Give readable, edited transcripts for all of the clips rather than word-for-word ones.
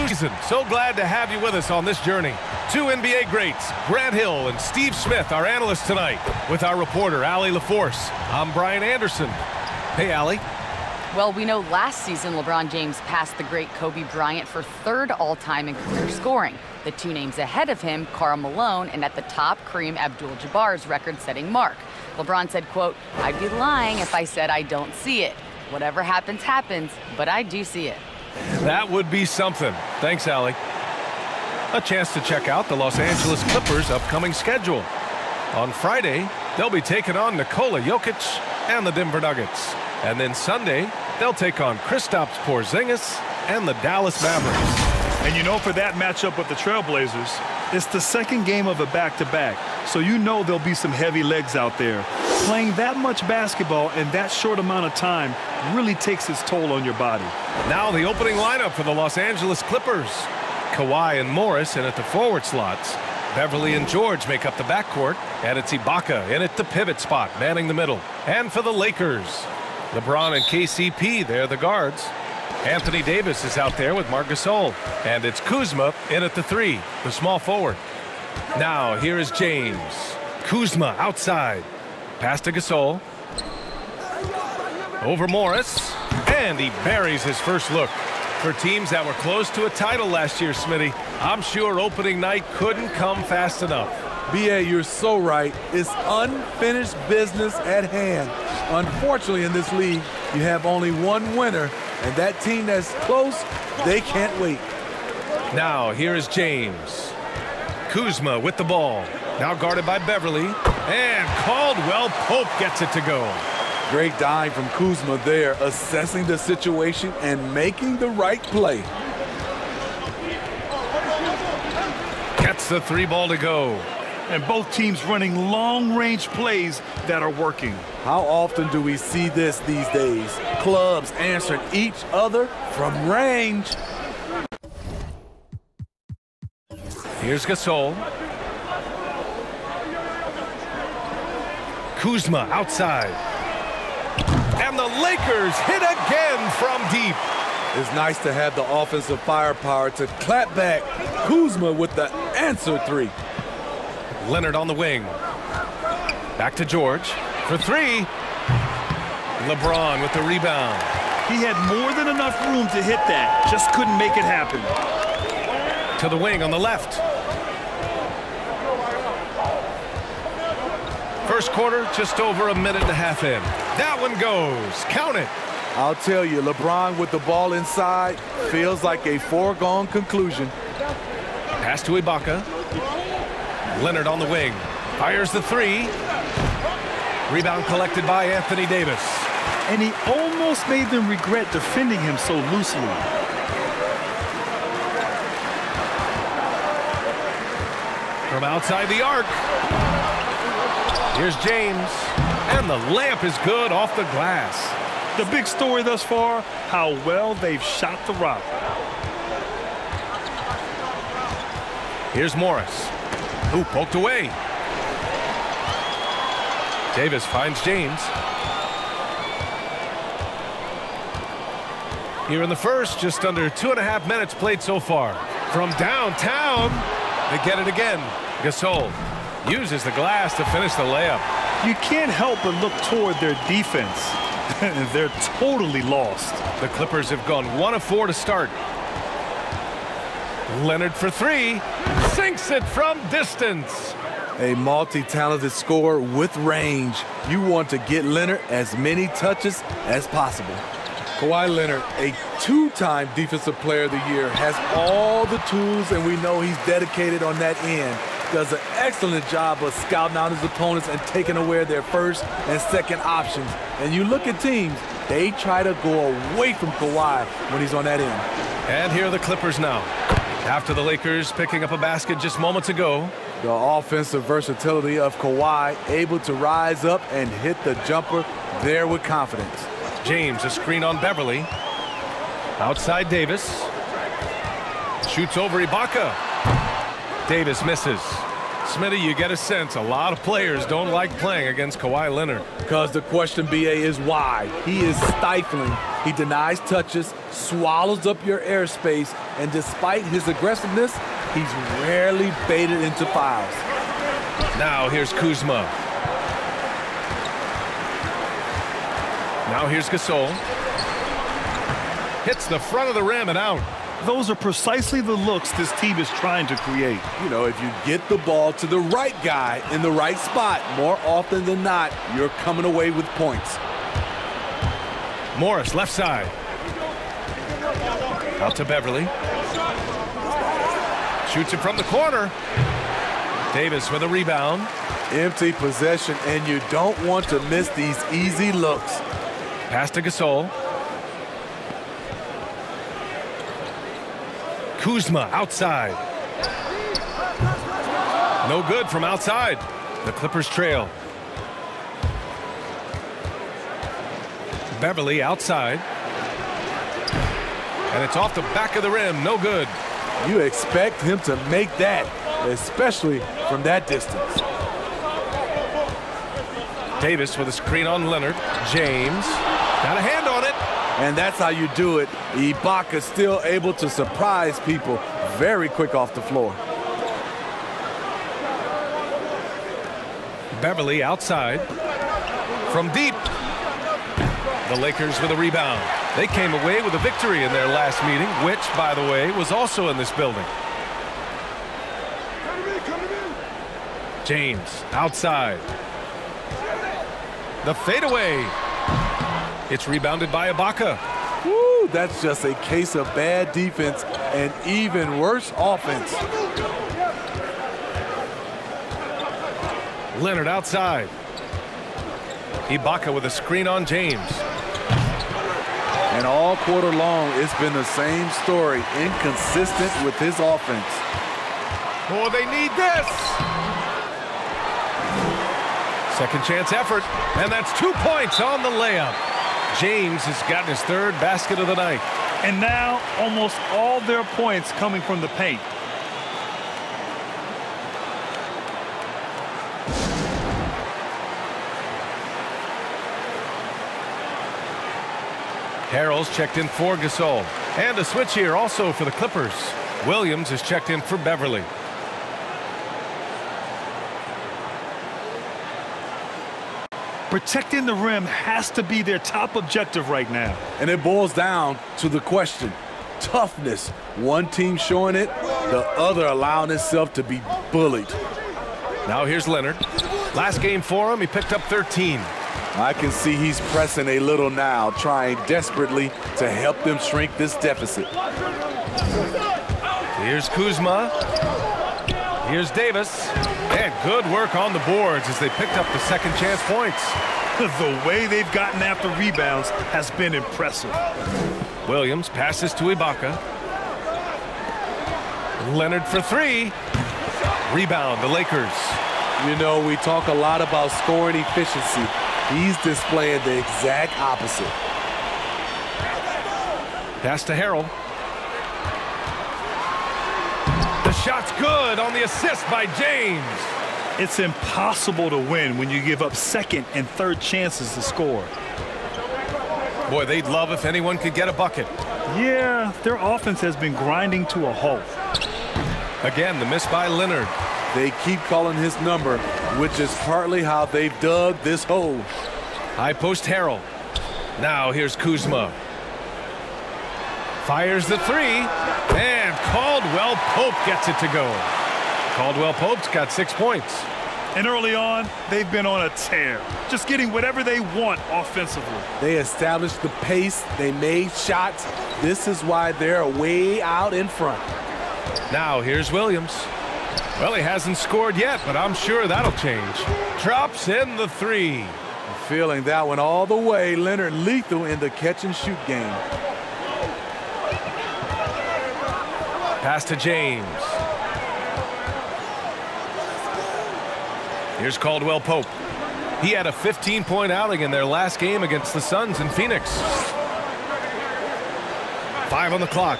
season. So glad to have you with us on this journey. Two NBA greats, Grant Hill and Steve Smith, our analysts tonight, with our reporter, Allie LaForce. I'm Brian Anderson. Hey, Allie. Well, we know last season LeBron James passed the great Kobe Bryant for third all-time in career scoring. The two names ahead of him, Karl Malone, and at the top, Kareem Abdul-Jabbar's record-setting mark. LeBron said, quote, "I'd be lying if I said I don't see it. Whatever happens, happens, but I do see it." That would be something. Thanks, Allie. A chance to check out the Los Angeles Clippers' upcoming schedule. On Friday, they'll be taking on Nikola Jokic and the Denver Nuggets. And then Sunday, they'll take on Kristaps Porzingis and the Dallas Mavericks. And you know, for that matchup with the Trailblazers, it's the second game of a back-to-back. So you know there'll be some heavy legs out there. Playing that much basketball in that short amount of time really takes its toll on your body. Now the opening lineup for the Los Angeles Clippers. Kawhi and Morris in at the forward slots. Beverly and George make up the backcourt. And it's Ibaka in at the pivot spot, manning the middle. And for the Lakers, LeBron and KCP, they're the guards. Anthony Davis is out there with Marc Gasol. And it's Kuzma in at the 3, the small forward. Now here is James. Kuzma outside. Pass to Gasol. Over Morris. And he buries his first look. For teams that were close to a title last year, Smitty, I'm sure opening night couldn't come fast enough. B.A., you're so right. It's unfinished business at hand. Unfortunately, in this league, you have only one winner, and that team that's close, they can't wait. Now, here is James. Kuzma with the ball. Now guarded by Beverly. And Caldwell Pope gets it to go. Great dime from Kuzma there, assessing the situation and making the right play. Gets the 3 ball to go. And both teams running long-range plays that are working. How often do we see this these days? Clubs answering each other from range. Here's Gasol. Kuzma outside. And the Lakers hit again from deep. It's nice to have the offensive firepower to clap back. Kuzma with the answer 3. Leonard on the wing. Back to George for 3. LeBron with the rebound. He had more than enough room to hit that. Just couldn't make it happen. To the wing on the left. First quarter, just over a minute and a half in. That one goes. Count it. I'll tell you, LeBron with the ball inside feels like a foregone conclusion. Pass to Ibaka. Leonard on the wing. Fires the 3. Rebound collected by Anthony Davis. And he almost made them regret defending him so loosely. From outside the arc. Here's James. And the layup is good off the glass. The big story thus far, how well they've shot the rock. Here's Morris. Who poked away. Davis finds James. Here in the first, just under 2.5 minutes played so far. From downtown, they get it again. Gasol uses the glass to finish the layup. You can't help but look toward their defense. They're totally lost. The Clippers have gone 1 of 4 to start. Leonard for 3. Sinks it from distance. A multi-talented scorer with range. You want to get Leonard as many touches as possible. Kawhi Leonard, a 2-time Defensive Player of the Year, has all the tools, and we know he's dedicated on that end. Does an excellent job of scouting out his opponents and taking away their first and second options. And you look at teams, they try to go away from Kawhi when he's on that end. And here are the Clippers now. After the Lakers picking up a basket just moments ago. The offensive versatility of Kawhi, able to rise up and hit the jumper there with confidence. James, a screen on Beverly. Outside Davis. Shoots over Ibaka. Davis misses. Smitty, you get a sense a lot of players don't like playing against Kawhi Leonard. Because the question, B.A., is why. He is stifling He denies touches, swallows up your airspace, and despite his aggressiveness, he's rarely baited into fouls. Now here's Kuzma. Now here's Gasol. Hits the front of the rim and out. Those are precisely the looks this team is trying to create. You know, if you get the ball to the right guy in the right spot, more often than not, you're coming away with points. Morris, left side. Out to Beverly. Shoots it from the corner. Davis with a rebound. Empty possession, and you don't want to miss these easy looks. Pass to Gasol. Kuzma outside. No good from outside. The Clippers trail. Beverly outside. And it's off the back of the rim. No good. You expect him to make that, especially from that distance. Davis with a screen on Leonard. James got a hand on it. And that's how you do it. Ibaka still able to surprise people very quick off the floor. Beverly outside. From deep. The Lakers with a rebound. They came away with a victory in their last meeting, which, by the way, was also in this building. James outside. The fadeaway. It's rebounded by Ibaka. Woo, that's just a case of bad defense and even worse offense. Leonard outside. Ibaka with a screen on James. And all quarter long, it's been the same story, inconsistent with his offense. Oh, they need this. Second chance effort, and that's 2 points on the layup. James has gotten his third basket of the night. And now almost all their points coming from the paint. Harrell's checked in for Gasol. And a switch here also for the Clippers. Williams is checked in for Beverly. Protecting the rim has to be their top objective right now. And it boils down to the question. Toughness. One team showing it, the other allowing itself to be bullied. Now here's Leonard. Last game for him, he picked up 13. I can see he's pressing a little now, trying desperately to help them shrink this deficit. Here's Kuzma. Here's Davis. And good work on the boards as they picked up the second chance points. The way they've gotten after rebounds has been impressive. Williams passes to Ibaka. Leonard for three. Rebound, the Lakers. You know, we talk a lot about scoring efficiency. He's displaying the exact opposite. Pass to Harrell. The shot's good on the assist by James. It's impossible to win when you give up second and third chances to score. Boy, they'd love if anyone could get a bucket. Yeah, their offense has been grinding to a halt. Again, the miss by Leonard. They keep calling his number, which is partly how they've dug this hole. High post Harrell. Now here's Kuzma. Fires the three. And Caldwell Pope gets it to go. Caldwell Pope's got 6 points. And early on, they've been on a tear, just getting whatever they want offensively. They established the pace. They made shots. This is why they're way out in front. Now here's Williams. Well, he hasn't scored yet, but I'm sure that'll change. Drops in the three. Feeling that one all the way. Leonard lethal in the catch-and-shoot game. Pass to James. Here's Caldwell Pope. He had a 15-point outing in their last game against the Suns in Phoenix. 5 on the clock.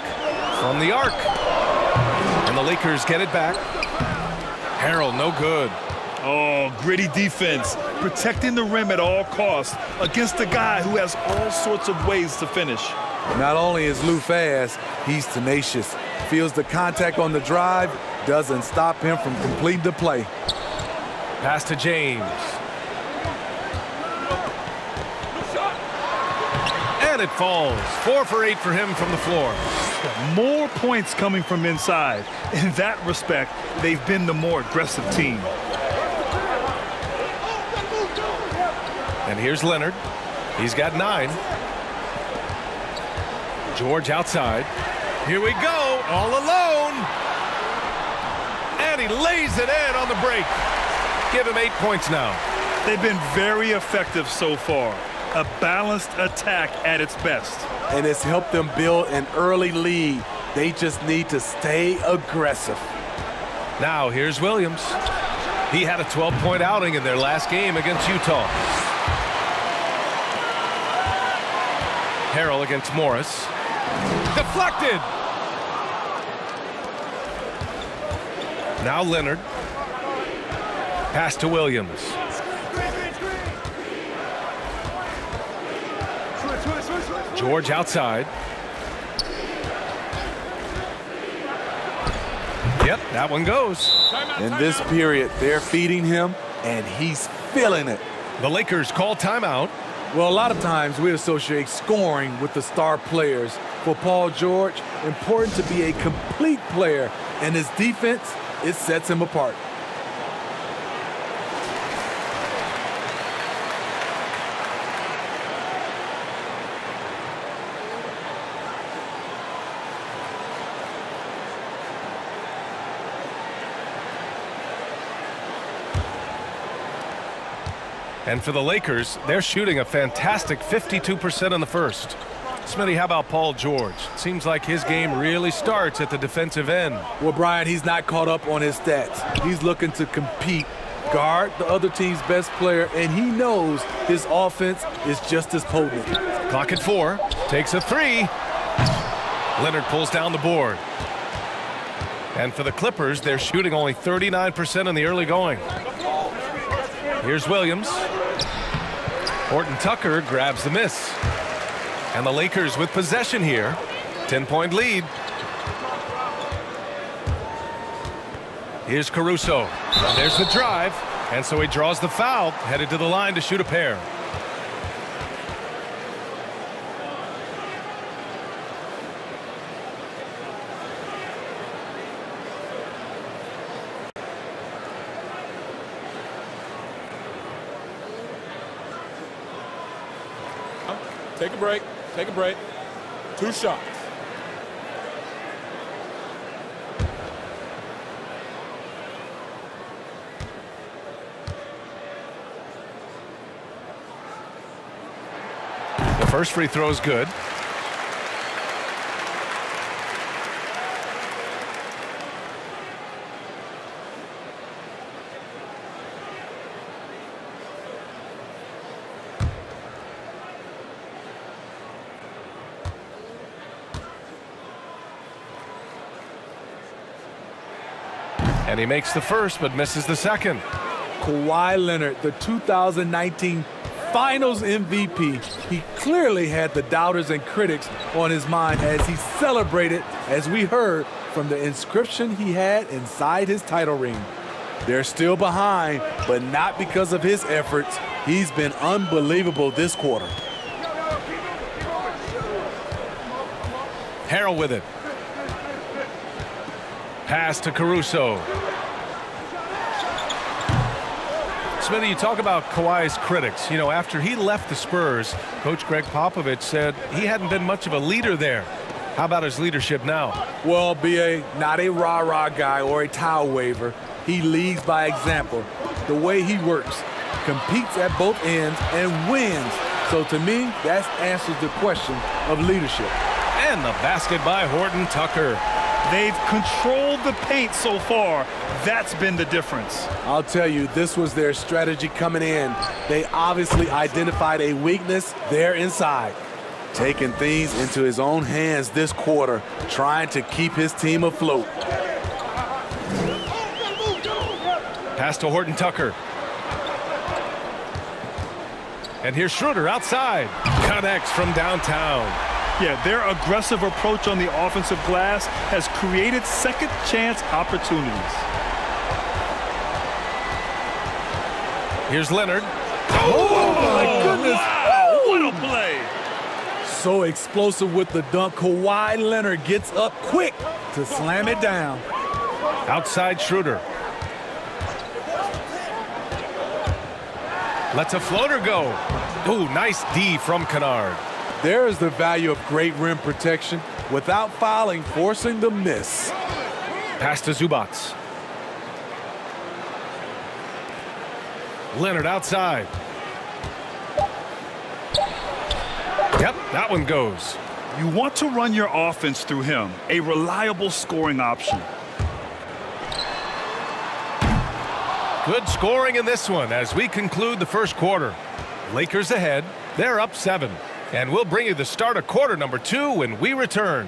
From the arc. And the Lakers get it back. Harrell, no good. Oh, gritty defense, protecting the rim at all costs against a guy who has all sorts of ways to finish. Not only is Lou fast, he's tenacious. Feels the contact on the drive, doesn't stop him from completing the play. Pass to James. And it falls. 4 for 8 for him from the floor. More points coming from inside. In that respect, they've been the more aggressive team. And here's Leonard. He's got 9. George outside. Here we go, all alone. And he lays it in on the break. Give him 8 points now. They've been very effective so far. A balanced attack at its best. And it's helped them build an early lead. They just need to stay aggressive. Now here's Williams. He had a 12-point outing in their last game against Utah. Harrell against Morris. Deflected. Now Leonard. Pass to Williams. George outside. Yep, that one goes. In this period, they're feeding him, and he's feeling it. The Lakers call timeout. Well, a lot of times we associate scoring with the star players. For Paul George, important to be a complete player, and his defense, it sets him apart. And for the Lakers, they're shooting a fantastic 52% in the first. Smitty, how about Paul George? Seems like his game really starts at the defensive end. Well, Brian, he's not caught up on his stats. He's looking to compete, guard the other team's best player, and he knows his offense is just as potent. Clock at 4. Takes a 3. Leonard pulls down the board. And for the Clippers, they're shooting only 39% in the early going. Here's Williams. Horton Tucker grabs the miss. And the Lakers with possession here. 10-point lead. Here's Caruso. And there's the drive. And so he draws the foul, headed to the line to shoot a pair. Take a break. Take a break. 2 shots. The first free throw is good. And he makes the first, but misses the second. Kawhi Leonard, the 2019 Finals MVP. He clearly had the doubters and critics on his mind as he celebrated, as we heard, from the inscription he had inside his title ring. They're still behind, but not because of his efforts. He's been unbelievable this quarter. Harrell with it. Pass to Caruso. Smitty, you talk about Kawhi's critics. You know, after he left the Spurs, Coach Greg Popovich said he hadn't been much of a leader there. How about his leadership now? Well, B.A., not a rah-rah guy or a towel waver. He leads by example. The way he works, competes at both ends, and wins. So to me, that answers the question of leadership. And the basket by Horton Tucker. They've controlled the paint so far. That's been the difference. I'll tell you, this was their strategy coming in. They obviously identified a weakness there inside. Taking things into his own hands this quarter, trying to keep his team afloat. Pass to Horton Tucker. And here's Schroeder outside. Connects from downtown. Yeah, their aggressive approach on the offensive glass has created second chance opportunities. Here's Leonard. Oh, my goodness. Wow, what a play. So explosive with the dunk. Kawhi Leonard gets up quick to slam it down. Outside Schroeder. Lets a floater go. Ooh, nice D from Kennard. There is the value of great rim protection without fouling, forcing the miss. Pass to Zubats. Leonard outside. Yep, that one goes. You want to run your offense through him, a reliable scoring option. Good scoring in this one as we conclude the first quarter. Lakers ahead. They're up 7. And we'll bring you the start of quarter number 2 when we return.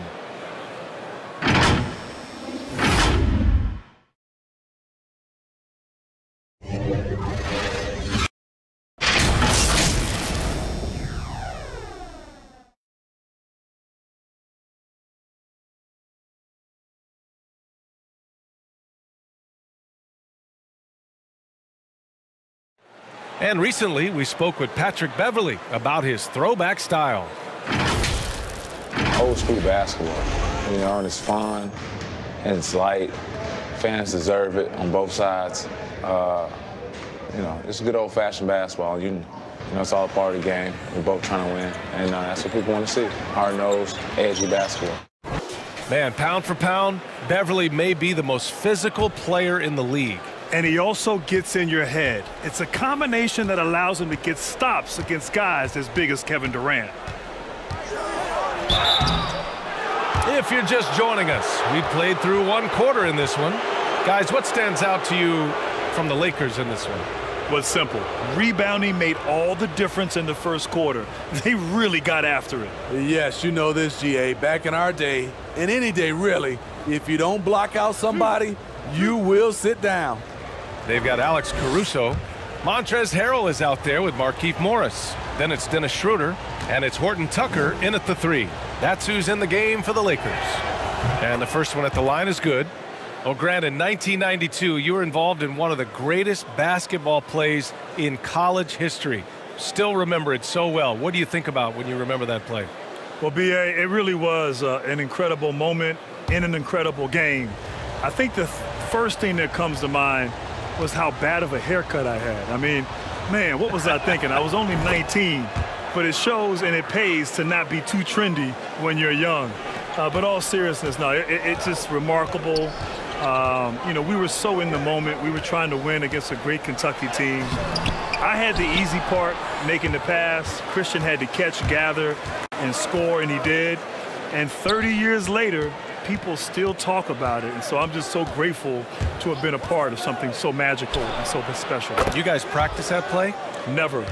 And recently, we spoke with Patrick Beverley about his throwback style. Old school basketball. You know, and it's fun, and it's light. Fans deserve it on both sides. You know, it's good old-fashioned basketball. You know, it's all part of the game. We're both trying to win, and that's what people want to see. Hard-nosed, edgy basketball. Man, pound for pound, Beverley may be the most physical player in the league. And he also gets in your head. It's a combination that allows him to get stops against guys as big as Kevin Durant. If you're just joining us, we played through one quarter in this one. Guys, what stands out to you from the Lakers in this one? Was simple. Rebounding made all the difference in the first quarter. They really got after it. Yes, you know this, GA. Back in our day, and any day really, if you don't block out somebody, you will sit down. They've got Alex Caruso. Montrezl Harrell is out there with Markieff Morris. Then it's Dennis Schroeder, and it's Horton Tucker in at the 3. That's who's in the game for the Lakers. And the first one at the line is good. Well, Grant, in 1992, you were involved in one of the greatest basketball plays in college history. Still remember it so well. What do you think about when you remember that play? Well, B.A., it really was an incredible moment in an incredible game. I think the first thing that comes to mind was how bad of a haircut I had. I mean, man, what was I thinking? I was only 19, but it shows and it pays to not be too trendy when you're young. But all seriousness, no, it's just remarkable. You know, we were so in the moment. We were trying to win against a great Kentucky team. I had the easy part, making the pass. Christian had to catch, gather, and score, and he did. And 30 years later, people still talk about it. And so I'm just so grateful to have been a part of something so magical and so special. You guys practice that play? Never.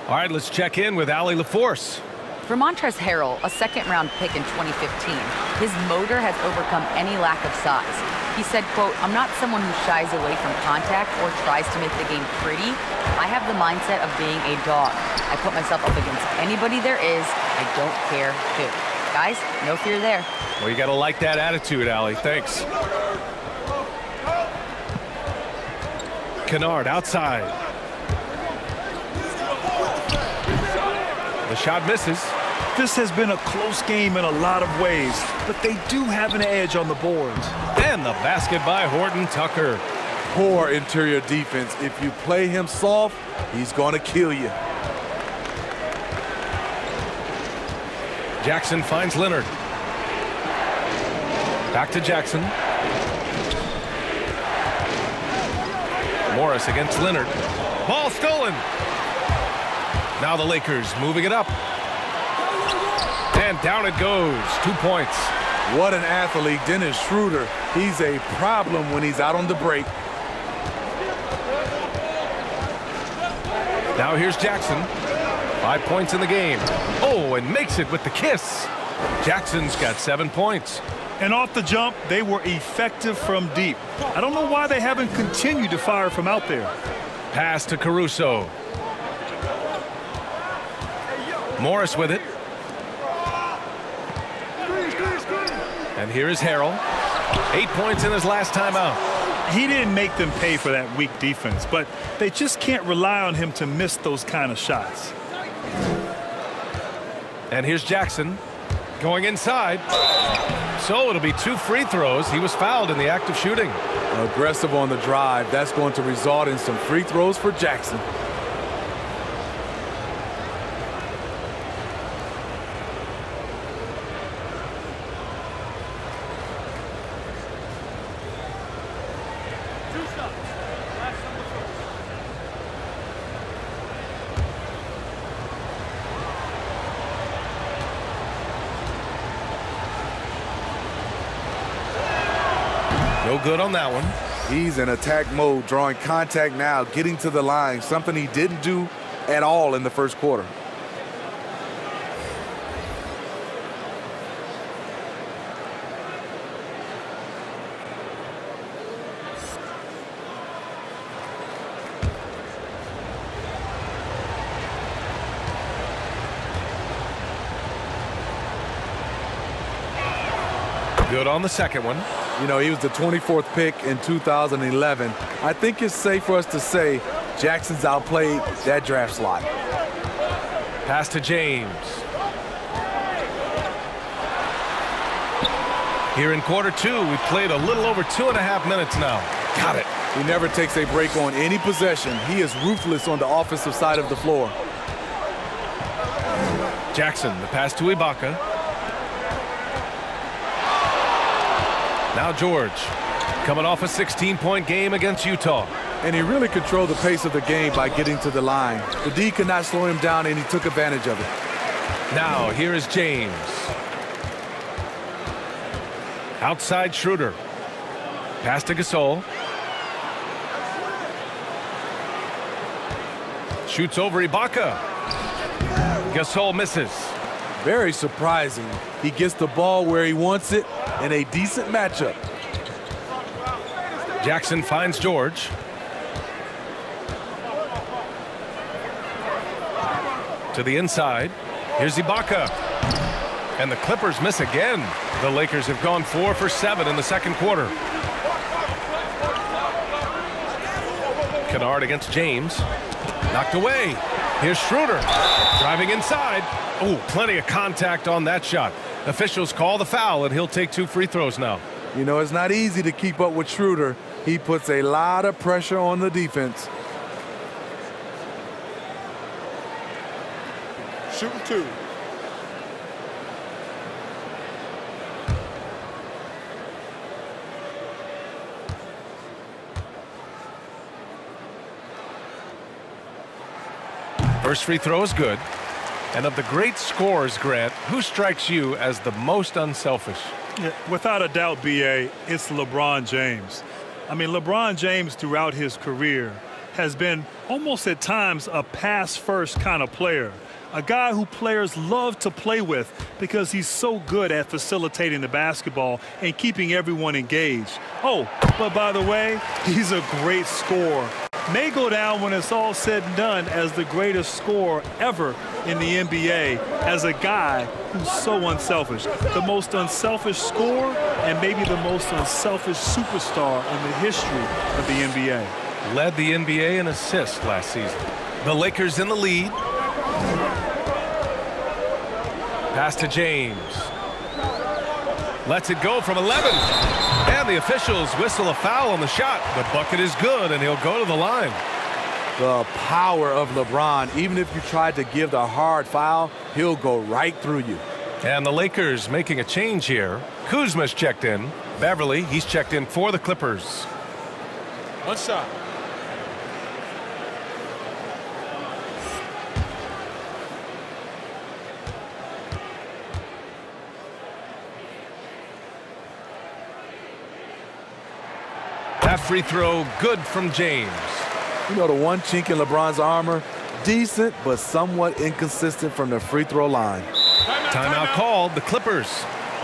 All right, let's check in with Allie LaForce. For Montrezl Harrell, a second-round pick in 2015, his motor has overcome any lack of size. He said, quote, "I'm not someone who shies away from contact or tries to make the game pretty. I have the mindset of being a dog. I put myself up against anybody there is. I don't care who." Guys, no fear there. Well, you got to like that attitude, Allie. Thanks. Kennard outside. The shot misses. This has been a close game in a lot of ways, but they do have an edge on the boards. And the basket by Horton Tucker. Poor interior defense. If you play him soft, he's going to kill you. Jackson finds Leonard. Back to Jackson. Morris against Leonard. Ball stolen. Now the Lakers moving it up. And down it goes. 2 points. What an athlete, Dennis Schroeder. He's a problem when he's out on the break. Now here's Jackson. 5 points in the game. Oh, and makes it with the kiss. Jackson's got 7 points. And off the jump, they were effective from deep. I don't know why they haven't continued to fire from out there. Pass to Caruso. Morris with it. And here is Harrell. 8 points in his last time out. He didn't make them pay for that weak defense, but they just can't rely on him to miss those kind of shots. And here's Jackson going inside. So it'll be 2 free throws. He was fouled in the act of shooting. Aggressive on the drive. That's going to result in some free throws for Jackson. No good on that one. He's in attack mode, drawing contact now, getting to the line, something he didn't do at all in the first quarter. Good on the second one. You know, he was the 24th pick in 2011. I think it's safe for us to say Jackson's outplayed that draft slot. Pass to James. Here in quarter 2, we played a little over 2.5 minutes now. Got it. He never takes a break on any possession. He is ruthless on the offensive side of the floor. Jackson, the pass to Ibaka. Now George, coming off a 16-point game against Utah. And he really controlled the pace of the game by getting to the line. The D could not slow him down, and he took advantage of it. Now here is James. Outside Schroeder. Pass to Gasol. Shoots over Ibaka. Gasol misses. Very surprising. He gets the ball where he wants it in a decent matchup. Jackson finds George. To the inside. Here's Ibaka. And the Clippers miss again. The Lakers have gone 4 for 7 in the second quarter. Kennard against James. Knocked away. Here's Schroeder. Driving inside. Oh, plenty of contact on that shot. Officials call the foul, and he'll take 2 free throws now. You know, it's not easy to keep up with Schroeder. He puts a lot of pressure on the defense. Shooting 2. First free throw is good. And of the great scorers, Grant, who strikes you as the most unselfish? Yeah, without a doubt, B.A., it's LeBron James. I mean, LeBron James throughout his career has been almost at times a pass-first kind of player. A guy who players love to play with because he's so good at facilitating the basketball and keeping everyone engaged. Oh, but by the way, he's a great scorer. May go down when it's all said and done as the greatest scorer ever in the NBA, as a guy who's so unselfish. The most unselfish scorer and maybe the most unselfish superstar in the history of the NBA. Led the NBA in assists last season. The Lakers in the lead. Pass to James. Lets it go from 11. And the officials whistle a foul on the shot. The bucket is good, and he'll go to the line. The power of LeBron. Even if you tried to give the hard foul, he'll go right through you. And the Lakers making a change here. Kuzma's checked in. Beverly, he's checked in for the Clippers. One shot. That free throw good from James. You know, the one chink in LeBron's armor, decent but somewhat inconsistent from the free throw line. Timeout called, the Clippers.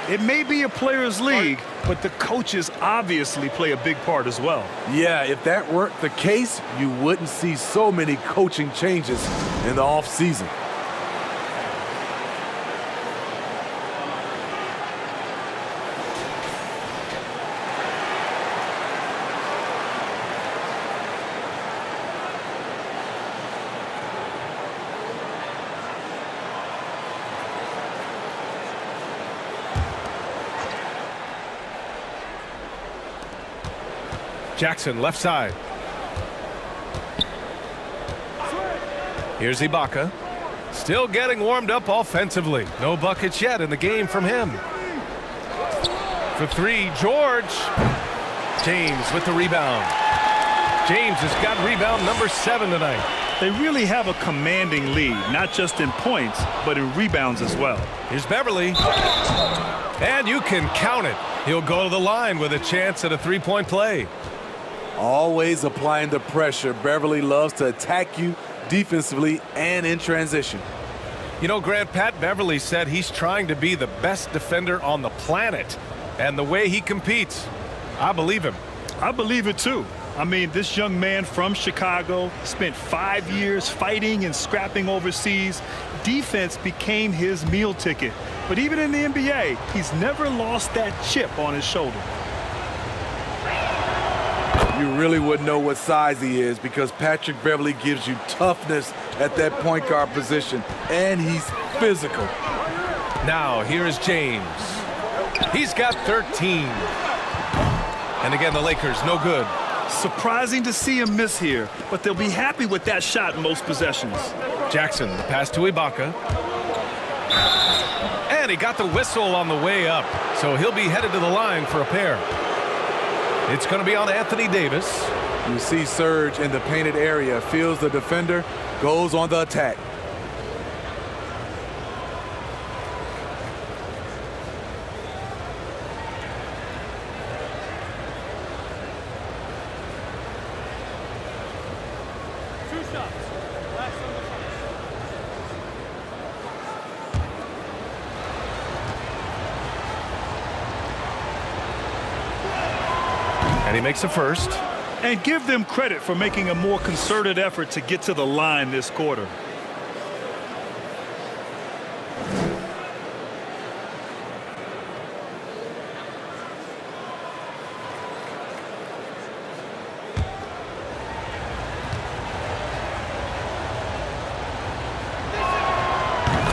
It may be a players' league, but the coaches obviously play a big part as well. Yeah, if that weren't the case, you wouldn't see so many coaching changes in the offseason. Jackson, left side. Here's Ibaka. Still getting warmed up offensively. No buckets yet in the game from him. For three, George. James with the rebound. James has got rebound number 7 tonight. They really have a commanding lead, not just in points, but in rebounds as well. Here's Beverly. And you can count it. He'll go to the line with a chance at a three-point play. Always applying the pressure. Beverly loves to attack you defensively and in transition. You know, Grant, Pat Beverly said he's trying to be the best defender on the planet. And the way he competes, I believe him. I believe it too. I mean, this young man from Chicago spent 5 years fighting and scrapping overseas. Defense became his meal ticket. But even in the NBA, he's never lost that chip on his shoulder. You really wouldn't know what size he is because Patrick Beverly gives you toughness at that point guard position, and he's physical. Now, here is James. He's got 13. And again, the Lakers, no good. Surprising to see him miss here, but they'll be happy with that shot most possessions. Jackson, the pass to Ibaka. And he got the whistle on the way up, so he'll be headed to the line for a pair. It's going to be on Anthony Davis. You see Serge in the painted area, feels the defender, goes on the attack. And he makes a first. And give them credit for making a more concerted effort to get to the line this quarter.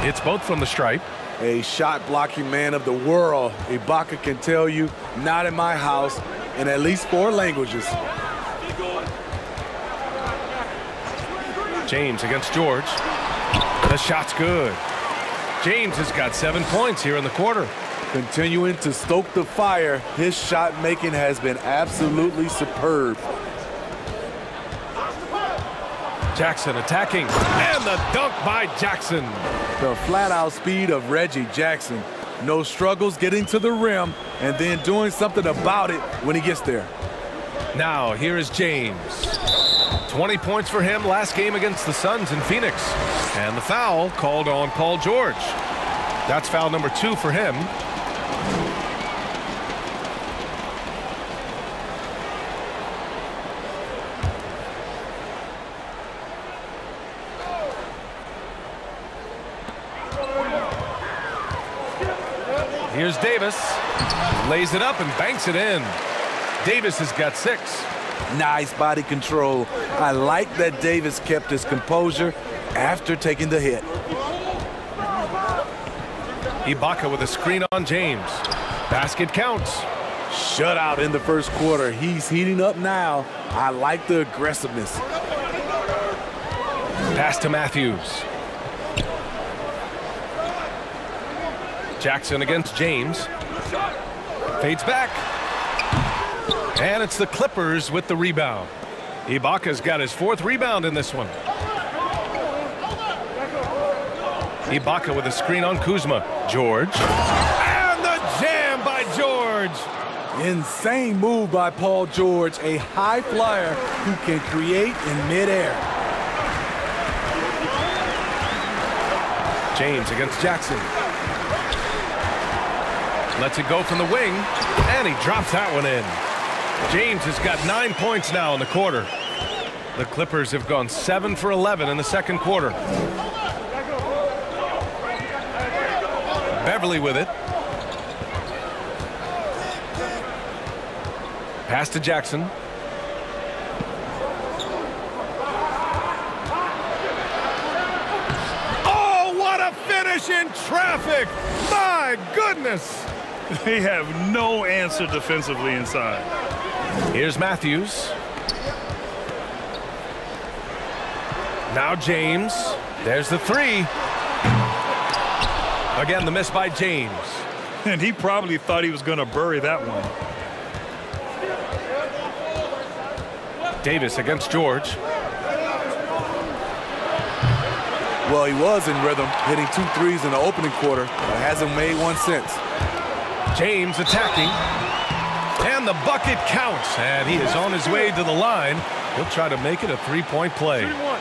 It's both from the stripe. A shot-blocking man of the world. Ibaka can tell you, not in my house, in at least 4 languages. James against George. The shot's good. James has got 7 points here in the quarter. Continuing to stoke the fire, his shot making has been absolutely superb. Jackson attacking, and the dunk by Jackson. The flat-out speed of Reggie Jackson. No struggles getting to the rim and then doing something about it when he gets there. Now, here is James. 20 points for him last game against the Suns in Phoenix. And the foul called on Paul George. That's foul number 2 for him. Here's Davis. Lays it up and banks it in. Davis has got 6. Nice body control. I like that Davis kept his composure after taking the hit. Ibaka with a screen on James. Basket counts. Shutout in the first quarter. He's heating up now. I like the aggressiveness. Pass to Matthews. Jackson against James. Fades back. And it's the Clippers with the rebound. Ibaka's got his 4th rebound in this one. Ibaka with a screen on Kuzma. George. And the jam by George. Insane move by Paul George, a high flyer who can create in midair. James against Jackson. Lets it go from the wing, and he drops that one in. James has got 9 points now in the quarter. The Clippers have gone 7 for 11 in the second quarter. Beverly with it. Pass to Jackson. Oh, what a finish in traffic! My goodness! They have no answer defensively inside. Here's Matthews. Now James. There's the three. Again, the miss by James. And he probably thought he was going to bury that one. Davis against George. Well, he was in rhythm, hitting 2 threes in the opening quarter, but hasn't made one since. James attacking. And the bucket counts. And he is on his way to the line. He'll try to make it a three-point play. 3-1.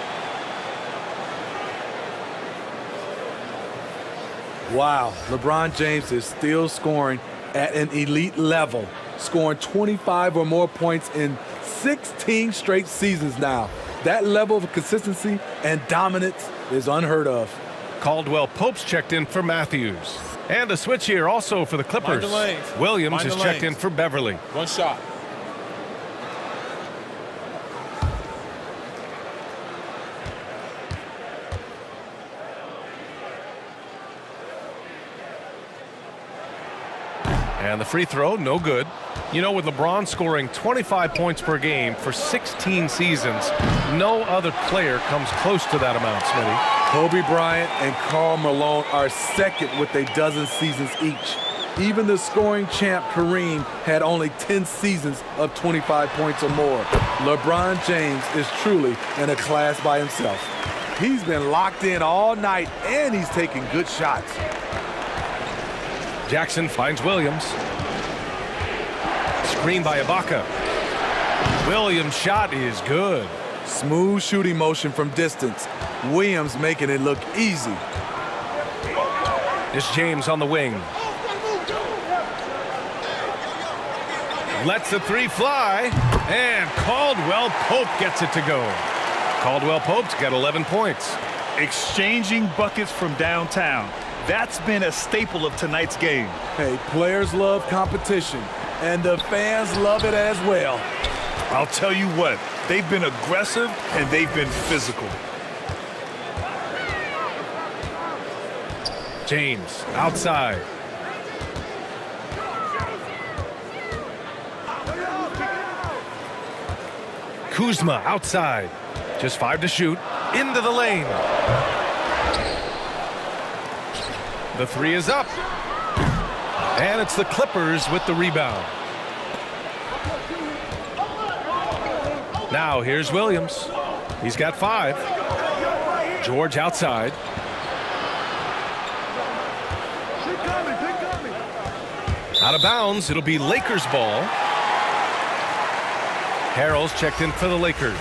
Wow, LeBron James is still scoring at an elite level, scoring 25 or more points in 16 straight seasons now. That level of consistency and dominance is unheard of. Caldwell Pope's checked in for Matthews. And a switch here also for the Clippers. Mind the lanes. Williams Mind is the checked lanes. in for Beverly. One shot. And the free throw, no good. You know, with LeBron scoring 25 points per game for 16 seasons, no other player comes close to that amount, Smitty. Kobe Bryant and Karl Malone are second with a dozen seasons each. Even the scoring champ Kareem had only 10 seasons of 25 points or more. LeBron James is truly in a class by himself. He's been locked in all night, and he's taking good shots. Jackson finds Williams. Screen by Ibaka. Williams' shot is good. Smooth shooting motion from distance. Williams making it look easy. This James on the wing. Lets the three fly, and Caldwell Pope gets it to go. Caldwell Pope's got 11 points. Exchanging buckets from downtown. That's been a staple of tonight's game. Hey, players love competition, and the fans love it as well. I'll tell you what, they've been aggressive and they've been physical. James outside. Kuzma outside. Just 5 to shoot. Into the lane. The three is up. And it's the Clippers with the rebound. Now here's Williams. He's got 5. George outside. Out of bounds. It'll be Lakers ball. Harrell's checked in for the Lakers.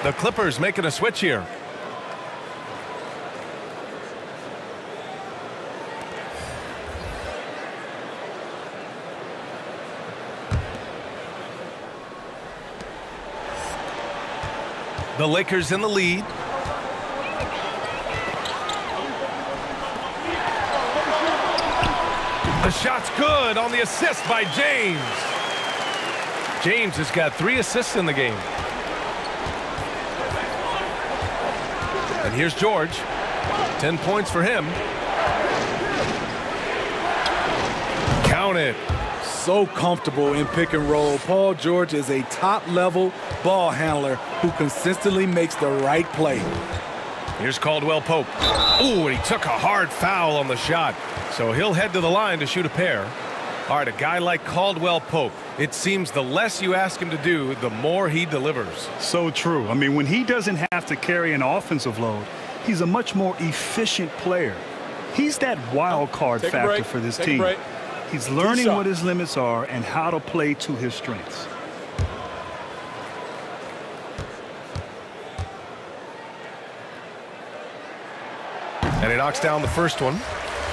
The Clippers making a switch here. The Lakers in the lead. The shot's good on the assist by James. James has got 3 assists in the game. And here's George. 10 points for him. Count it. So comfortable in pick and roll. Paul George is a top-level ball handler who consistently makes the right play. Here's Caldwell Pope. Ooh, and he took a hard foul on the shot. So he'll head to the line to shoot a pair. All right, a guy like Caldwell Pope, it seems the less you ask him to do, the more he delivers. So true. I mean, when he doesn't have to carry an offensive load, he's a much more efficient player. He's that wild card factor for this team. He's learning what his limits are and how to play to his strengths. And he knocks down the first one.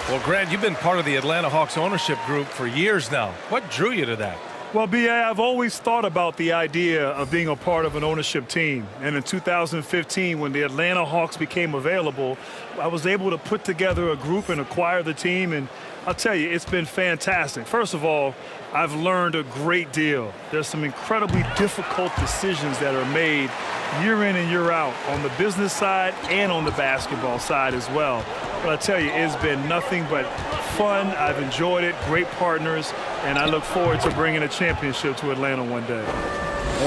Well, Grant, you've been part of the Atlanta Hawks ownership group for years now. What drew you to that? Well, B.A., I've always thought about the idea of being a part of an ownership team. And in 2015, when the Atlanta Hawks became available, I was able to put together a group and acquire the team. And I'll tell you, it's been fantastic. First of all, I've learned a great deal. There's some incredibly difficult decisions that are made year in and year out on the business side and on the basketball side as well. But I tell you, it's been nothing but fun. I've enjoyed it, great partners, and I look forward to bringing a championship to Atlanta one day.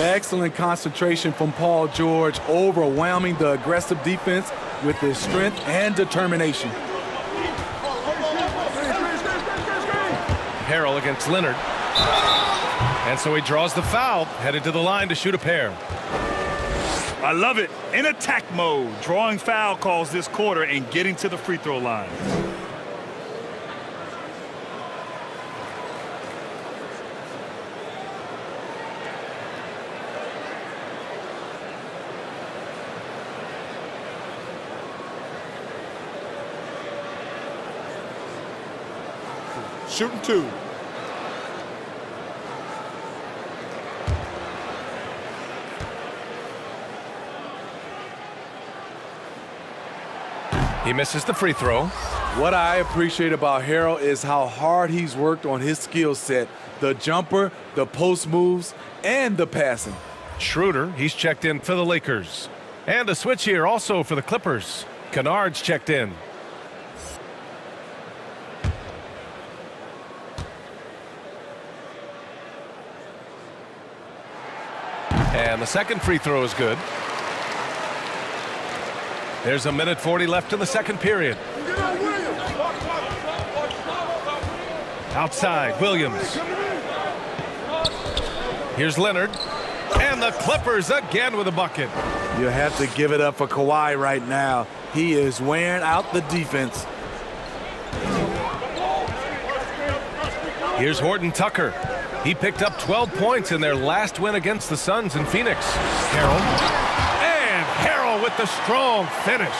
Excellent concentration from Paul George, overwhelming the aggressive defense with his strength and determination. Harrell against Leonard. And so he draws the foul, headed to the line to shoot a pair. I love it. In attack mode, drawing foul calls this quarter and getting to the free throw line. Shooting 2. He misses the free throw. What I appreciate about Harrell is how hard he's worked on his skill set. The jumper, the post moves, and the passing. Schroeder, he's checked in for the Lakers. And a switch here also for the Clippers. Kennard's checked in. And the second free throw is good. There's 1:40 left in the second period. Outside, Williams. Here's Leonard. And the Clippers again with a bucket. You have to give it up for Kawhi right now. He is wearing out the defense. Here's Horton Tucker. He picked up 12 points in their last win against the Suns in Phoenix. Harrell. And Harrell with the strong finish.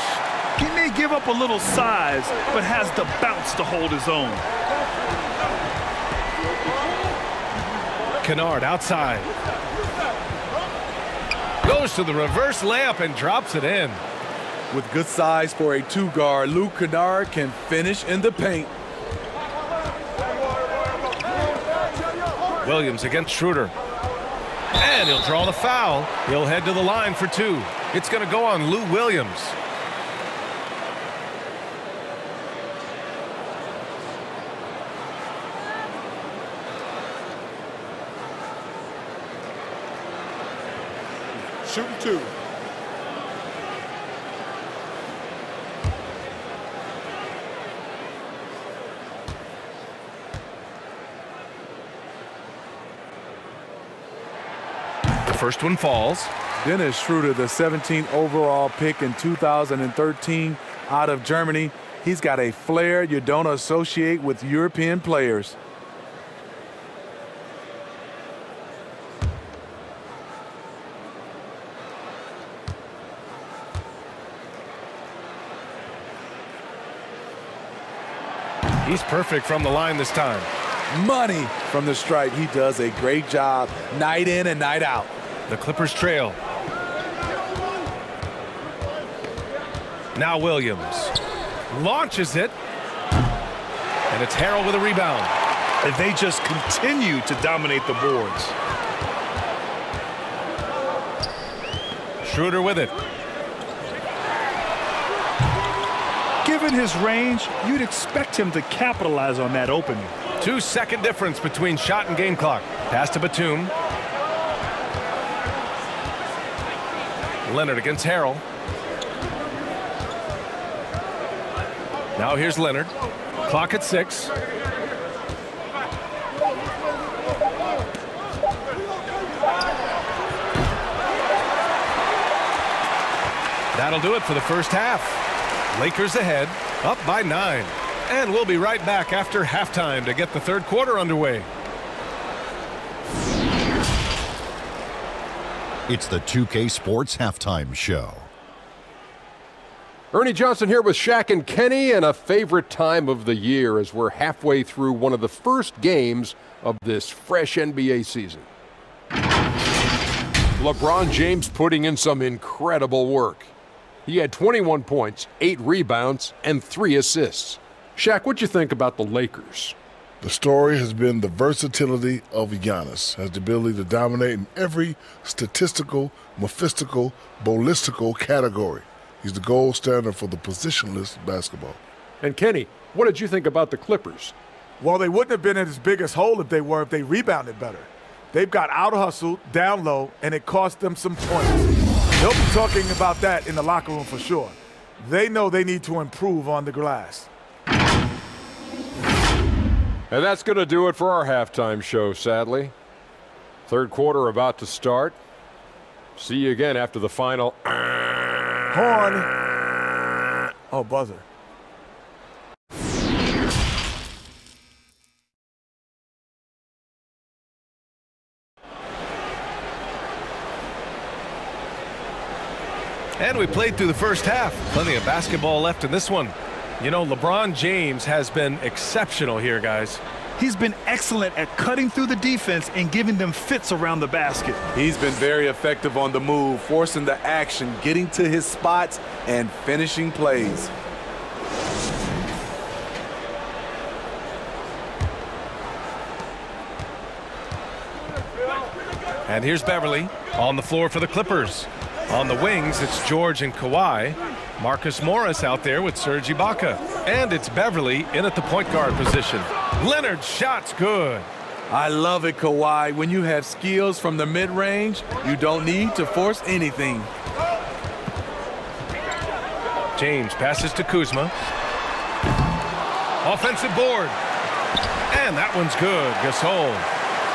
He may give up a little size, but has the bounce to hold his own. Kennard outside. Goes to the reverse layup and drops it in. With good size for a two-guard, Luke Kennard can finish in the paint. Williams against Schroeder. And he'll draw the foul. He'll head to the line for two. It's going to go on Lou Williams. Shooting 2. First one falls. Dennis Schroeder, the 17th overall pick in 2013 out of Germany. He's got a flair you don't associate with European players. He's perfect from the line this time. Money from the stripe. He does a great job night in and night out. The Clippers trail. Now Williams launches it. And it's Harrell with a rebound. And they just continue to dominate the boards. Schroeder with it. Given his range, you'd expect him to capitalize on that opening. 2-second difference between shot and game clock. Pass to Batum. Leonard against Harrell. Now here's Leonard. Clock at 6. That'll do it for the first half. Lakers ahead, up by 9. And we'll be right back after halftime to get the third quarter underway. It's the 2K Sports Halftime Show. Ernie Johnson here with Shaq and Kenny, and a favorite time of the year as we're halfway through one of the first games of this fresh NBA season. LeBron James putting in some incredible work. He had 21 points, 8 rebounds, and 3 assists. Shaq, what'd you think about the Lakers? The story has been the versatility of Giannis, has the ability to dominate in every statistical, mephistical, ballistical category. He's the gold standard for the positionless basketball. And Kenny, what did you think about the Clippers? Well, they wouldn't have been in his biggest hole if they rebounded better. They've got out-hustled, down low, and it cost them some points. They'll be talking about that in the locker room for sure. They know they need to improve on the glass. And that's going to do it for our halftime show, sadly. Third quarter about to start. See you again after the final. Horn. Oh, buzzer. And we played through the first half. Plenty of basketball left in this one. You know, LeBron James has been exceptional here, guys. He's been excellent at cutting through the defense and giving them fits around the basket. He's been very effective on the move, forcing the action, getting to his spots, and finishing plays. And here's Beverly on the floor for the Clippers. On the wings, it's George and Kawhi. Marcus Morris out there with Serge Ibaka. And it's Beverly in at the point guard position. Leonard's shot's good. I love it, Kawhi. When you have skills from the mid-range, you don't need to force anything. James passes to Kuzma. Offensive board. And that one's good.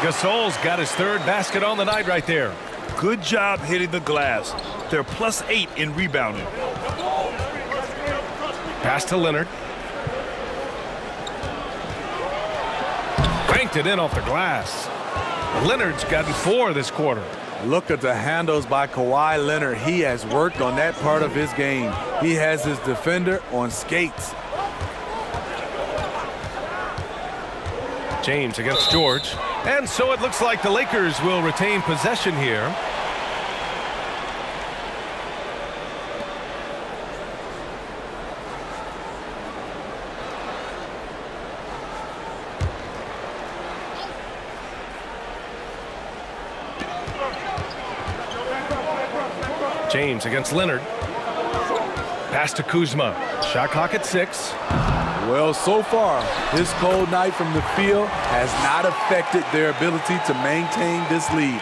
Gasol's got his third basket on the night right there. Good job hitting the glass. They're +8 in rebounding. Pass to Leonard. Banked it in off the glass. Leonard's gotten 4 this quarter. Look at the handles by Kawhi Leonard. He has worked on that part of his game. He has his defender on skates. James against George. And so it looks like the Lakers will retain possession here. James against Leonard. Pass to Kuzma. Shot clock at 6. Well, so far, this cold night from the field has not affected their ability to maintain this lead.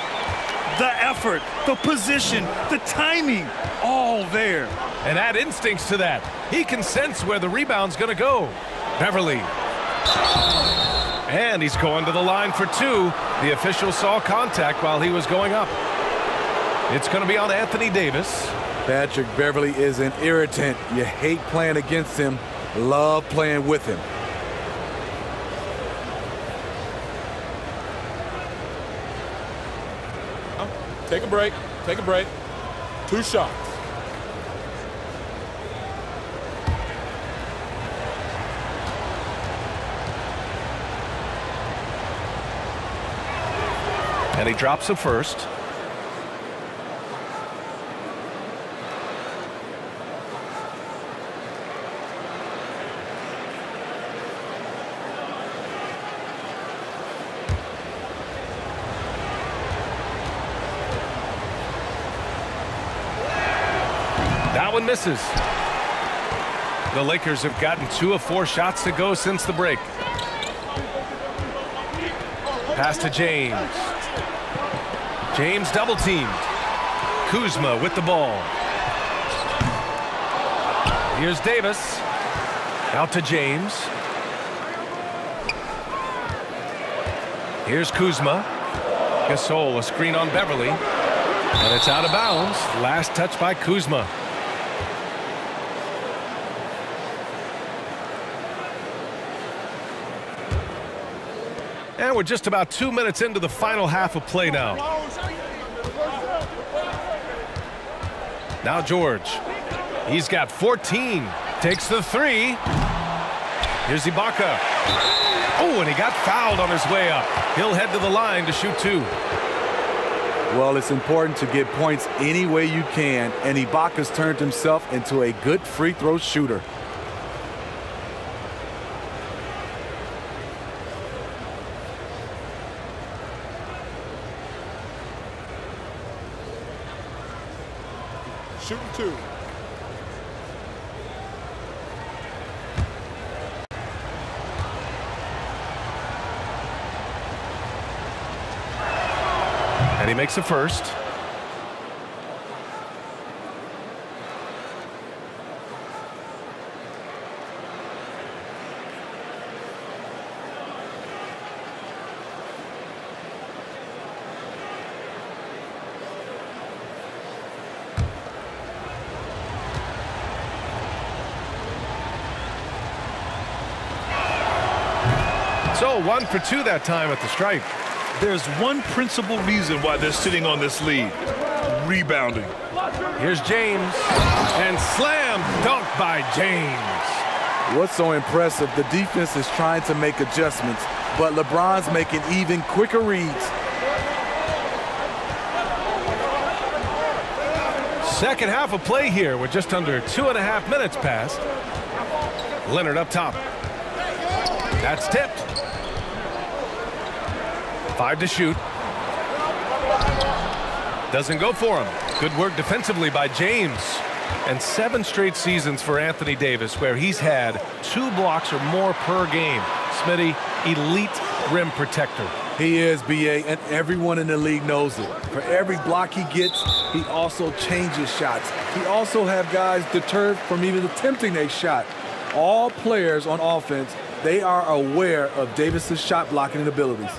The effort, the position, the timing, all there. And add instincts to that. He can sense where the rebound's going to go. Beverly. And he's going to the line for 2. The official saw contact while he was going up. It's going to be on Anthony Davis. Patrick Beverly is an irritant. You hate playing against him, love playing with him. Take a break. Take a break. 2 shots. And he drops the first. That one misses. The Lakers have gotten 2 of 4 shots to go since the break. Pass to James. James double teamed. Kuzma with the ball. Here's Davis. Out to James. Here's Kuzma. Gasol, a screen on Beverly. And it's out of bounds. Last touch by Kuzma. And we're just about 2 minutes into the final half of play now. Now George. He's got 14. Takes the three. Here's Ibaka. Oh, and he got fouled on his way up. He'll head to the line to shoot 2. Well, it's important to get points any way you can, and Ibaka's turned himself into a good free throw shooter. Shooting 2. And he makes the first. So 1 for 2 that time at the stripe. There's one principal reason why they're sitting on this lead. Rebounding. Here's James. And slam dunk by James. What's so impressive, the defense is trying to make adjustments, but LeBron's making even quicker reads. Second half of play here with just under 2.5 minutes passed. Leonard up top. That's tipped. 5 to shoot. Doesn't go for him. Good work defensively by James. And 7 straight seasons for Anthony Davis where he's had 2 blocks or more per game. Smitty, elite rim protector. He is, B.A., and everyone in the league knows it. For every block he gets, he also changes shots. He also have guys deterred from even attempting a shot. All players on offense, they are aware of Davis's shot blocking abilities.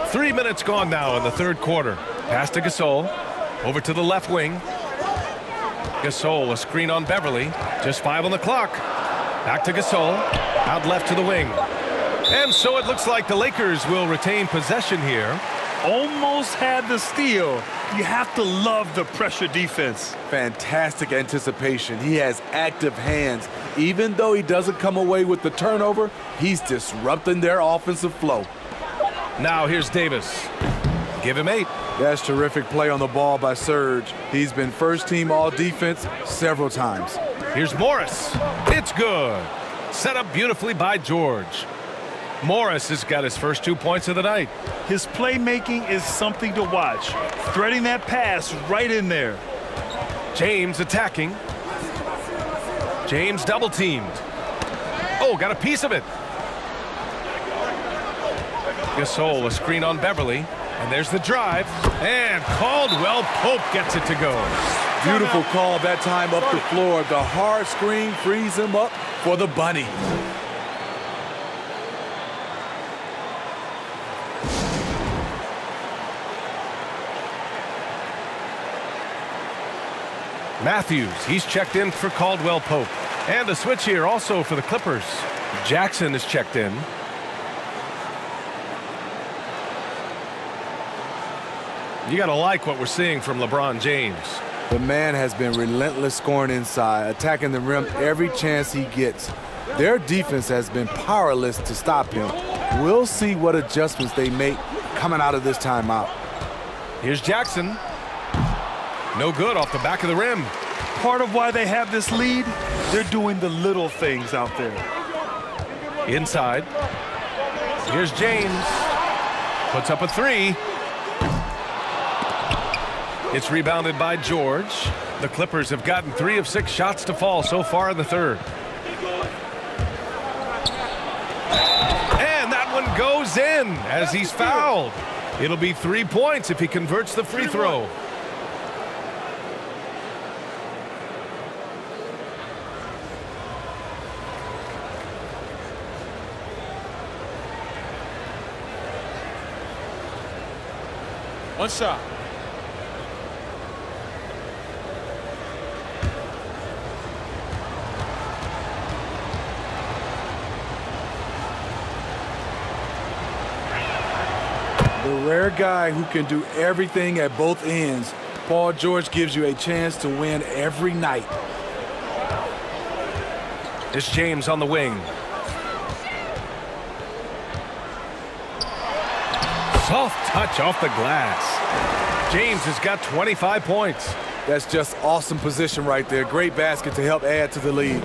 3 minutes gone now in the third quarter. Pass to Gasol. Over to the left wing. Gasol, a screen on Beverly. Just 5 on the clock. Back to Gasol. Out left to the wing. And so it looks like the Lakers will retain possession here. Almost had the steal. You have to love the pressure defense. Fantastic anticipation. He has active hands. Even though he doesn't come away with the turnover, he's disrupting their offensive flow. Now here's Davis. Give him 8. That's terrific play on the ball by Serge. He's been first team all defense several times. Here's Morris. It's good. Set up beautifully by George. Morris has got his first 2 points of the night. His playmaking is something to watch. Threading that pass right in there. James attacking. James double teamed. Oh, got a piece of it. Gasol, a screen on Beverly. And there's the drive. And Caldwell Pope gets it to go. Beautiful call that time up the floor. The hard screen frees him up for the bunny. Matthews, he's checked in for Caldwell Pope. And a switch here also for the Clippers. Jackson is checked in. You got to like what we're seeing from LeBron James. The man has been relentless scoring inside, attacking the rim every chance he gets. Their defense has been powerless to stop him. We'll see what adjustments they make coming out of this timeout. Here's Jackson. No good off the back of the rim. Part of why they have this lead, they're doing the little things out there. Inside. Here's James. Puts up a 3. It's rebounded by George. The Clippers have gotten 3 of 6 shots to fall so far in the third. And that one goes in as he's fouled. It'll be 3 points if he converts the free throw. One shot. The rare guy who can do everything at both ends. Paul George gives you a chance to win every night. It's James on the wing. Soft touch off the glass. James has got 25 points. That's just awesome position right there. Great basket to help add to the lead.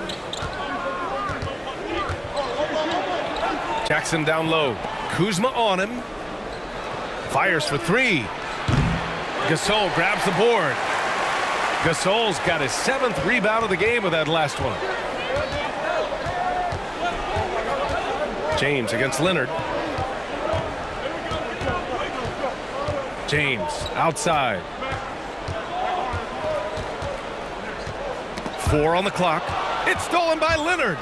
Jackson down low. Kuzma on him. Fires for three. Gasol grabs the board. Gasol's got his 7th rebound of the game with that last one. James against Leonard. James outside. 4 on the clock. It's stolen by Leonard.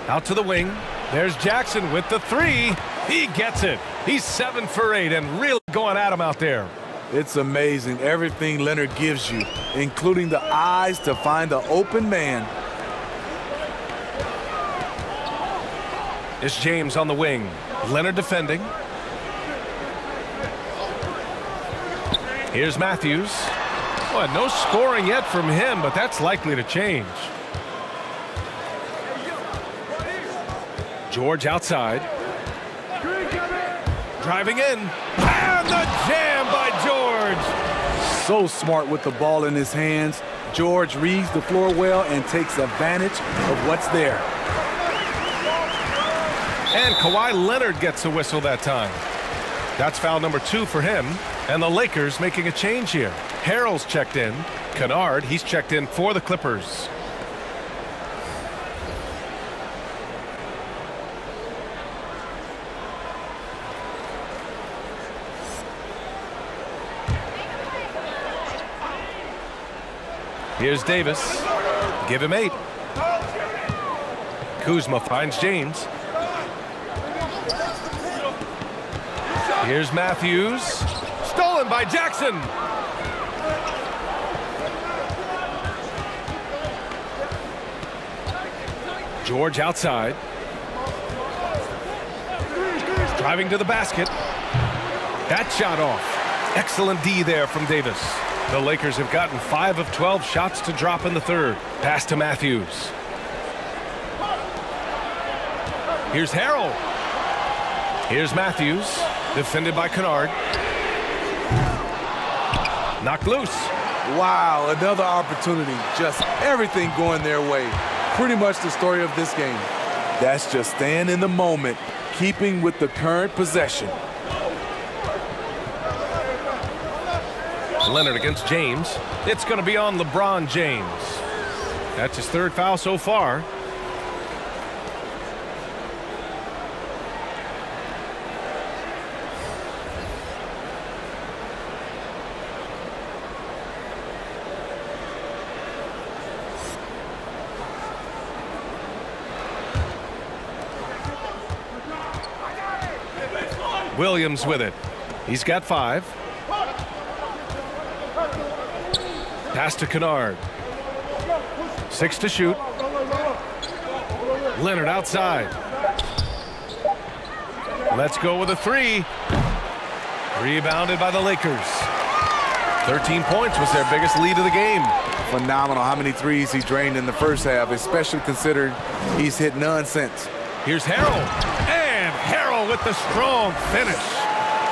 Out to the wing. There's Jackson with the 3. He gets it. He's 7 for 8 and really going at him out there. It's amazing everything Leonard gives you, including the eyes to find the open man. It's James on the wing. Leonard defending. Here's Matthews. Boy, no scoring yet from him, but that's likely to change. George outside. Driving in. And the jam by George. So smart with the ball in his hands. George reads the floor well and takes advantage of what's there. And Kawhi Leonard gets a whistle that time. That's foul number 2 for him. And the Lakers making a change here. Harrell's checked in. Kennard, he's checked in for the Clippers. Here's Davis. Give him 8. Kuzma finds James. Here's Matthews. Stolen by Jackson. George outside. Driving to the basket. That shot off. Excellent D there from Davis. The Lakers have gotten 5 of 12 shots to drop in the third. Pass to Matthews. Here's Harrell. Here's Matthews. Defended by Kennard. Knocked loose. Wow, another opportunity. Just everything going their way. Pretty much the story of this game. That's just staying in the moment, keeping with the current possession. Leonard against James. It's going to be on LeBron James. That's his 3rd foul so far. Williams with it. He's got 5. Pass to Kennard. 6 to shoot. Leonard outside. Let's go with a 3. Rebounded by the Lakers. 13 points was their biggest lead of the game. Phenomenal how many threes he drained in the first half, especially considering he's hit none since. Here's Harrell. And Harrell with the strong finish.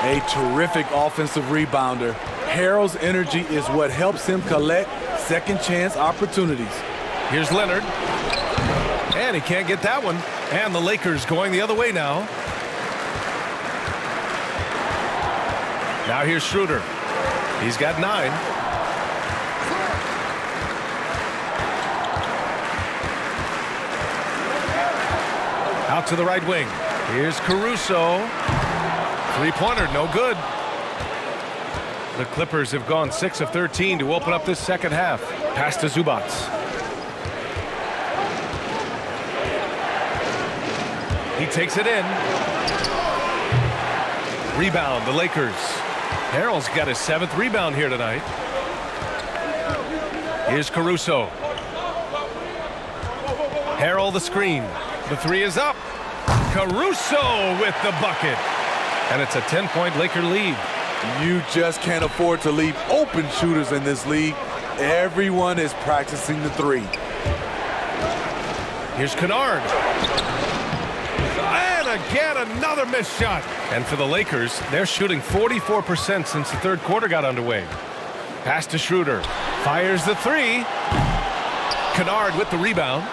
A terrific offensive rebounder. Harrell's energy is what helps him collect second chance opportunities. Here's Leonard. And he can't get that one. And the Lakers going the other way now. Now here's Schroeder. He's got 9. Out to the right wing. Here's Caruso. 3-pointer, no good. The Clippers have gone 6 of 13 to open up this second half. Pass to Zubac. He takes it in. Rebound, the Lakers. Harrell's got his 7th rebound here tonight. Here's Caruso. Harrell the screen. The 3 is up. Caruso with the bucket. And it's a 10-point Laker lead. You just can't afford to leave open shooters in this league. Everyone is practicing the three. Here's Kennard. And again, another missed shot. And for the Lakers, they're shooting 44% since the third quarter got underway. Pass to Schroeder. Fires the three. Kennard with the rebound.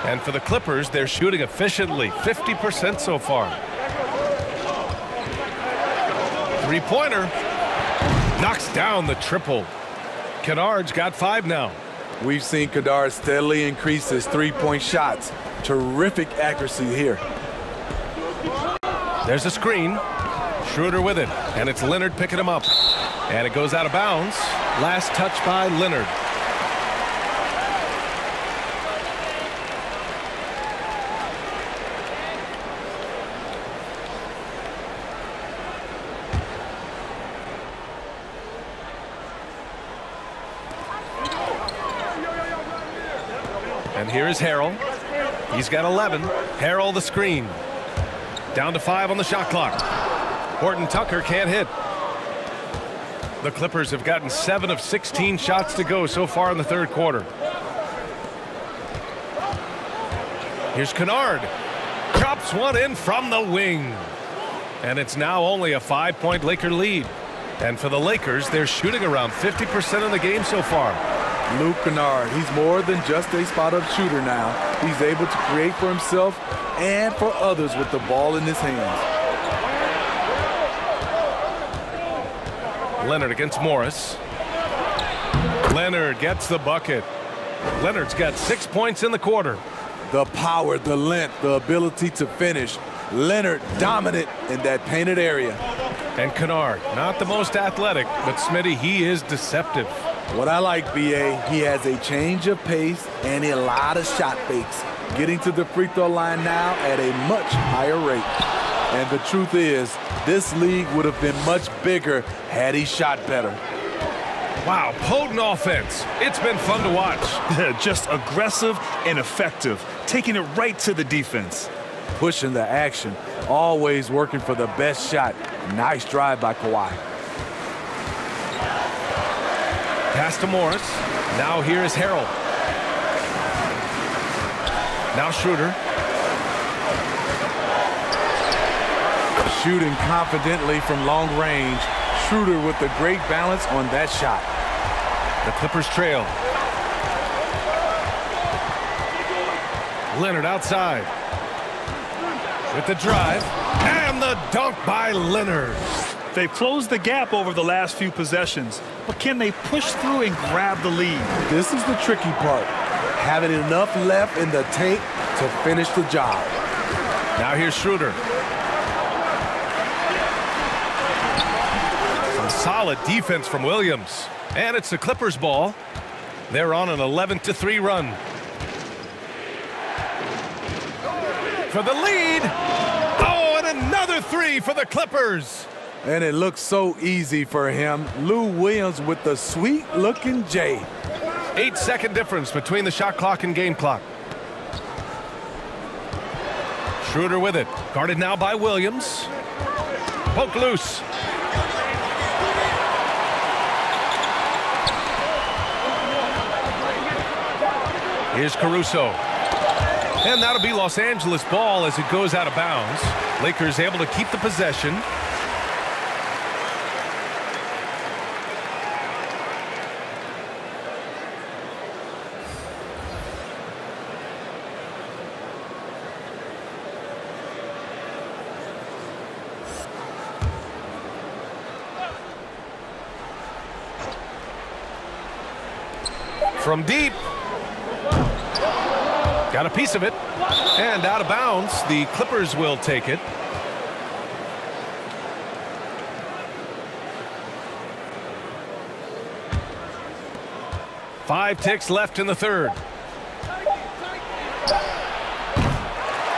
And for the Clippers, they're shooting efficiently, 50% so far. Three-pointer. Knocks down the triple. Kennard's got 5 now. We've seen Kennard steadily increase his three-point shots. Terrific accuracy here. There's a screen. Schroeder with it. And it's Leonard picking him up. And it goes out of bounds. Last touch by Leonard. And here is Harrell. He's got 11. Harrell the screen. Down to 5 on the shot clock. Horton Tucker can't hit. The Clippers have gotten 7 of 16 shots to go so far in the third quarter. Here's Kennard. Drops one in from the wing. And it's now only a 5-point Laker lead. And for the Lakers, they're shooting around 50% of the game so far. Luke Kennard, he's more than just a spot-up shooter now. He's able to create for himself and for others with the ball in his hands. Leonard against Morris. Leonard gets the bucket. Leonard's got 6 points in the quarter. The power, the length, the ability to finish. Leonard dominant in that painted area. And Kennard, not the most athletic, but Smitty, he is deceptive. What I like, B.A., he has a change of pace and a lot of shot fakes. Getting to the free throw line now at a much higher rate. And the truth is, this league would have been much bigger had he shot better. Wow, potent offense. It's been fun to watch. Just aggressive and effective, taking it right to the defense. Pushing the action, always working for the best shot. Nice drive by Kawhi. Pass to Morris. Now here is Harrell. Now Schroeder. Shooting confidently from long range. Schroeder with the great balance on that shot. The Clippers trail. Leonard outside. With the drive. And the dunk by Leonard. They've closed the gap over the last few possessions, but can they push through and grab the lead? This is the tricky part. Having enough left in the tank to finish the job. Now here's Schroeder. Some solid defense from Williams. And it's the Clippers ball. They're on an 11-3 run. For the lead. Oh, and another three for the Clippers. And it looks so easy for him. Lou Williams with the sweet-looking J. 8-second difference between the shot clock and game clock. Schroeder with it. Guarded now by Williams. Poke loose. Here's Caruso. And that'll be Los Angeles ball as it goes out of bounds. Lakers able to keep the possession. From deep. Got a piece of it. And out of bounds. The Clippers will take it. Five ticks left in the third.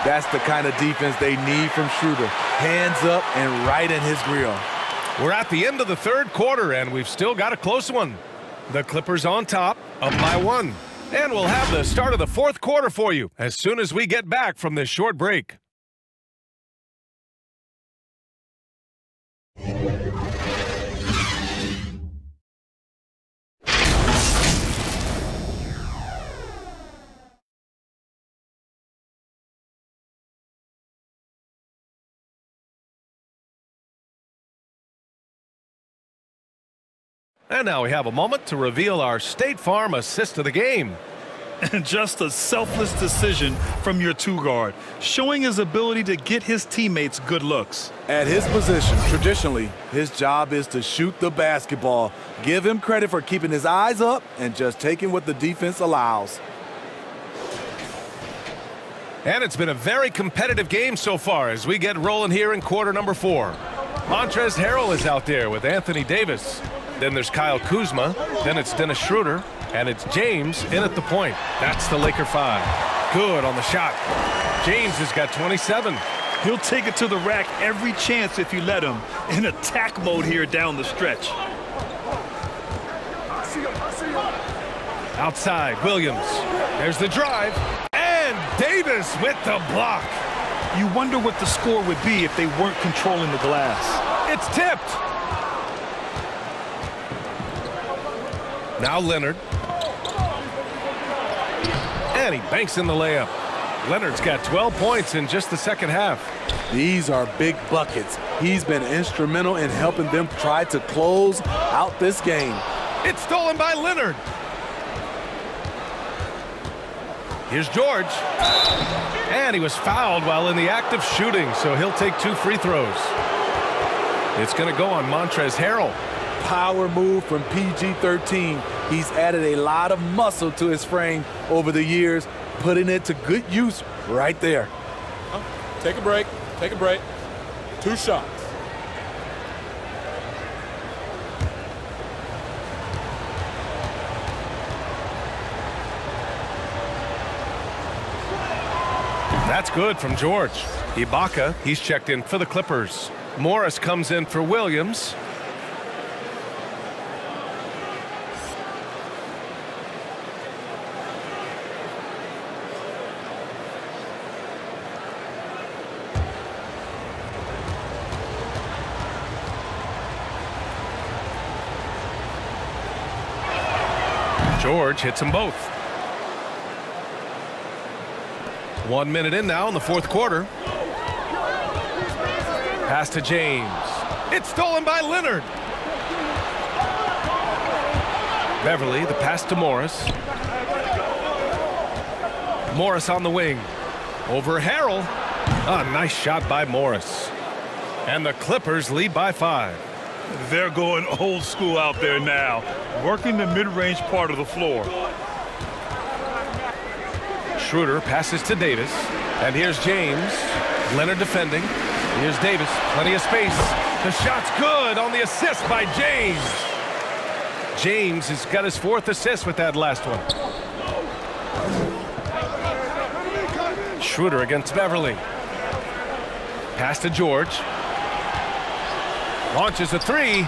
That's the kind of defense they need from Schroeder. Hands up and right in his grill. We're at the end of the third quarter, and we've still got a close one. The Clippers on top, up by 1. And we'll have the start of the fourth quarter for you as soon as we get back from this short break. And now we have a moment to reveal our State Farm assist of the game. And just a selfless decision from your two-guard, showing his ability to get his teammates good looks. At his position, traditionally, his job is to shoot the basketball. Give him credit for keeping his eyes up and just taking what the defense allows. And it's been a very competitive game so far as we get rolling here in quarter number 4. Montrezl Harrell is out there with Anthony Davis. Then there's Kyle Kuzma. Then it's Dennis Schroeder. And it's James in at the point. That's the Laker 5. Good on the shot. James has got 27. He'll take it to the rack every chance if you let him, in attack mode here down the stretch. Outside, Williams. There's the drive. And Davis with the block. You wonder what the score would be if they weren't controlling the glass. It's tipped. Now Leonard. And he banks in the layup. Leonard's got 12 points in just the second half. These are big buckets. He's been instrumental in helping them try to close out this game. It's stolen by Leonard. Here's George. And he was fouled while in the act of shooting, so he'll take 2 free throws. It's going to go on Montrezl Harrell. Power move from PG-13. He's added a lot of muscle to his frame over the years, putting it to good use right there. Take a break. Take a break. 2 shots. That's good from George. Ibaka, he's checked in for the Clippers. Morris comes in for Williams. George hits them both. 1 minute in now in the fourth quarter. Pass to James. It's stolen by Leonard. Beverly, the pass to Morris. Morris on the wing. Over Harrell. A nice shot by Morris. And the Clippers lead by 5. They're going old school out there now, working the mid-range part of the floor. Schroeder passes to Davis. And here's James. Leonard defending. Here's Davis. Plenty of space. The shot's good on the assist by James. James has got his 4th assist with that last one. Schroeder against Beverly. Pass to George. Launches a 3.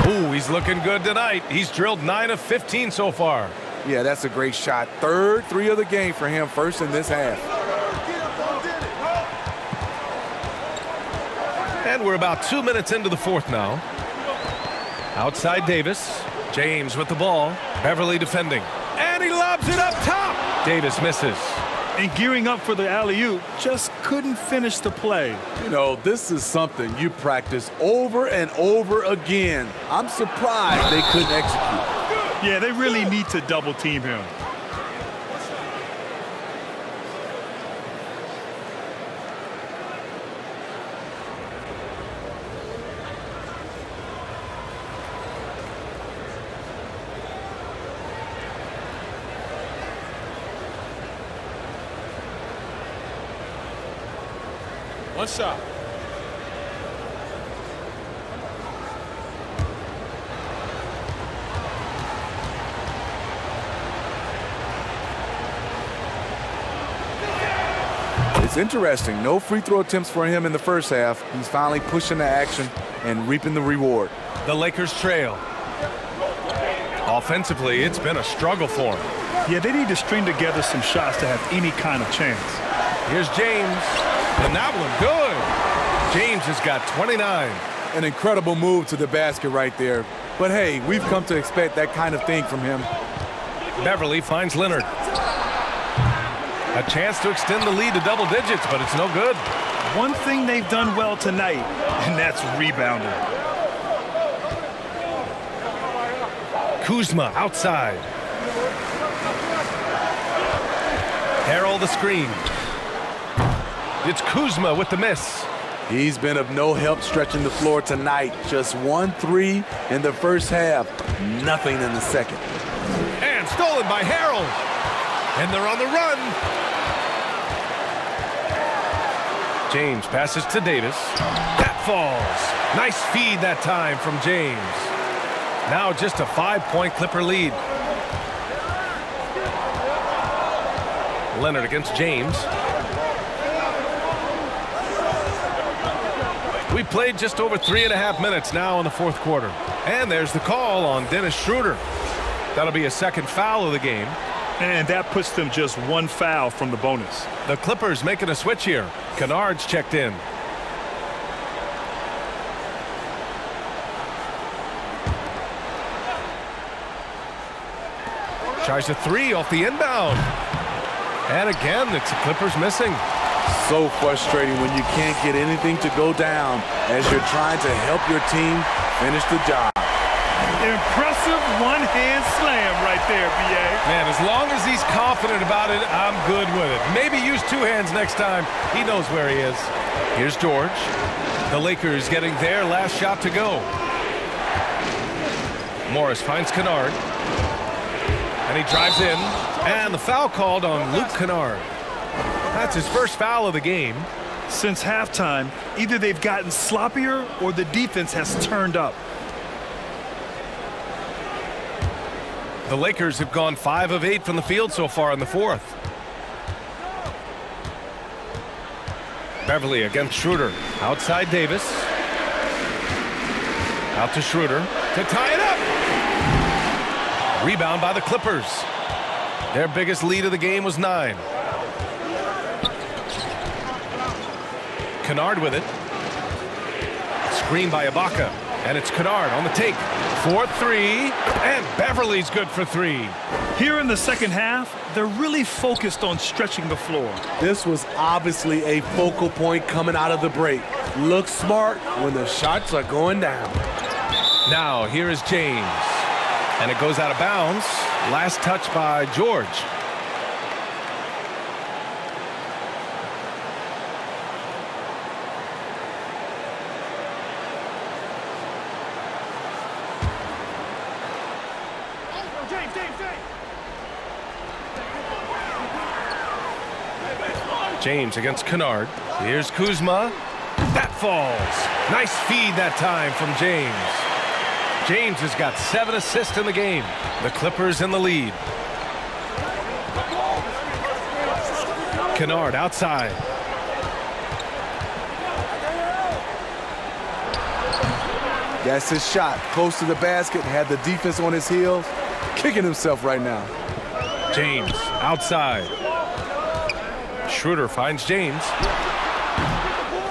Ooh, he's looking good tonight. He's drilled 9 of 15 so far. Yeah, that's a great shot. 3rd 3 of the game for him, first in this half. And we're about 2 minutes into the 4th now. Outside Davis. James with the ball. Beverly defending. And he lobs it up top. Davis misses. And gearing up for the alley-oop, just couldn't finish the play. You know, this is something you practice over and over again. I'm surprised they couldn't execute. Yeah, they really need to double team him. One shot. It's interesting. No free throw attempts for him in the first half. He's finally pushing the action and reaping the reward. The Lakers trail. Offensively, it's been a struggle for him. Yeah, they need to string together some shots to have any kind of chance. Here's James. And that one good. James has got 29. An incredible move to the basket right there. But hey, we've come to expect that kind of thing from him. Beverly finds Leonard. A chance to extend the lead to double digits, but it's no good. One thing they've done well tonight, and that's rebounding. Kuzma outside. Harrell the screen. It's Kuzma with the miss. He's been of no help stretching the floor tonight. Just 1-3 in the first half. Nothing in the second. And stolen by Harrell. And they're on the run. James passes to Davis. That falls. Nice feed that time from James. Now just a 5-point Clipper lead. Leonard against James. We played just over 3.5 minutes now in the fourth quarter. And there's the call on Dennis Schroeder. That'll be a second foul of the game. And that puts them just one foul from the bonus. The Clippers making a switch here. Kennard's checked in. Tries a three off the inbound. And again, it's the Clippers missing. So frustrating when you can't get anything to go down as you're trying to help your team finish the job. Impressive one-hand slam right there, B.A. Man, as long as he's confident about it, I'm good with it. Maybe use two hands next time. He knows where he is. Here's George. The Lakers getting their last shot to go. Morris finds Kennard. And he drives in. And the foul called on Luke Kennard. That's his first foul of the game. Since halftime, either they've gotten sloppier or the defense has turned up. The Lakers have gone 5 of 8 from the field so far in the fourth. Beverly against Schroeder. Outside Davis. Out to Schroeder to tie it up. Rebound by the Clippers. Their biggest lead of the game was 9. Kennard with it. Screen by Ibaka. And it's Kennard on the take. 4-3. And Beverly's good for 3. Here in the second half, they're really focused on stretching the floor. This was obviously a focal point coming out of the break. Look smart when the shots are going down. Now here is James. And it goes out of bounds. Last touch by George. James against Kennard. Here's Kuzma. That falls. Nice feed that time from James. James has got 7 assists in the game. The Clippers in the lead. Kennard outside. That's his shot. Close to the basket. Had the defense on his heels. Kicking himself right now. James outside. Schroeder finds James.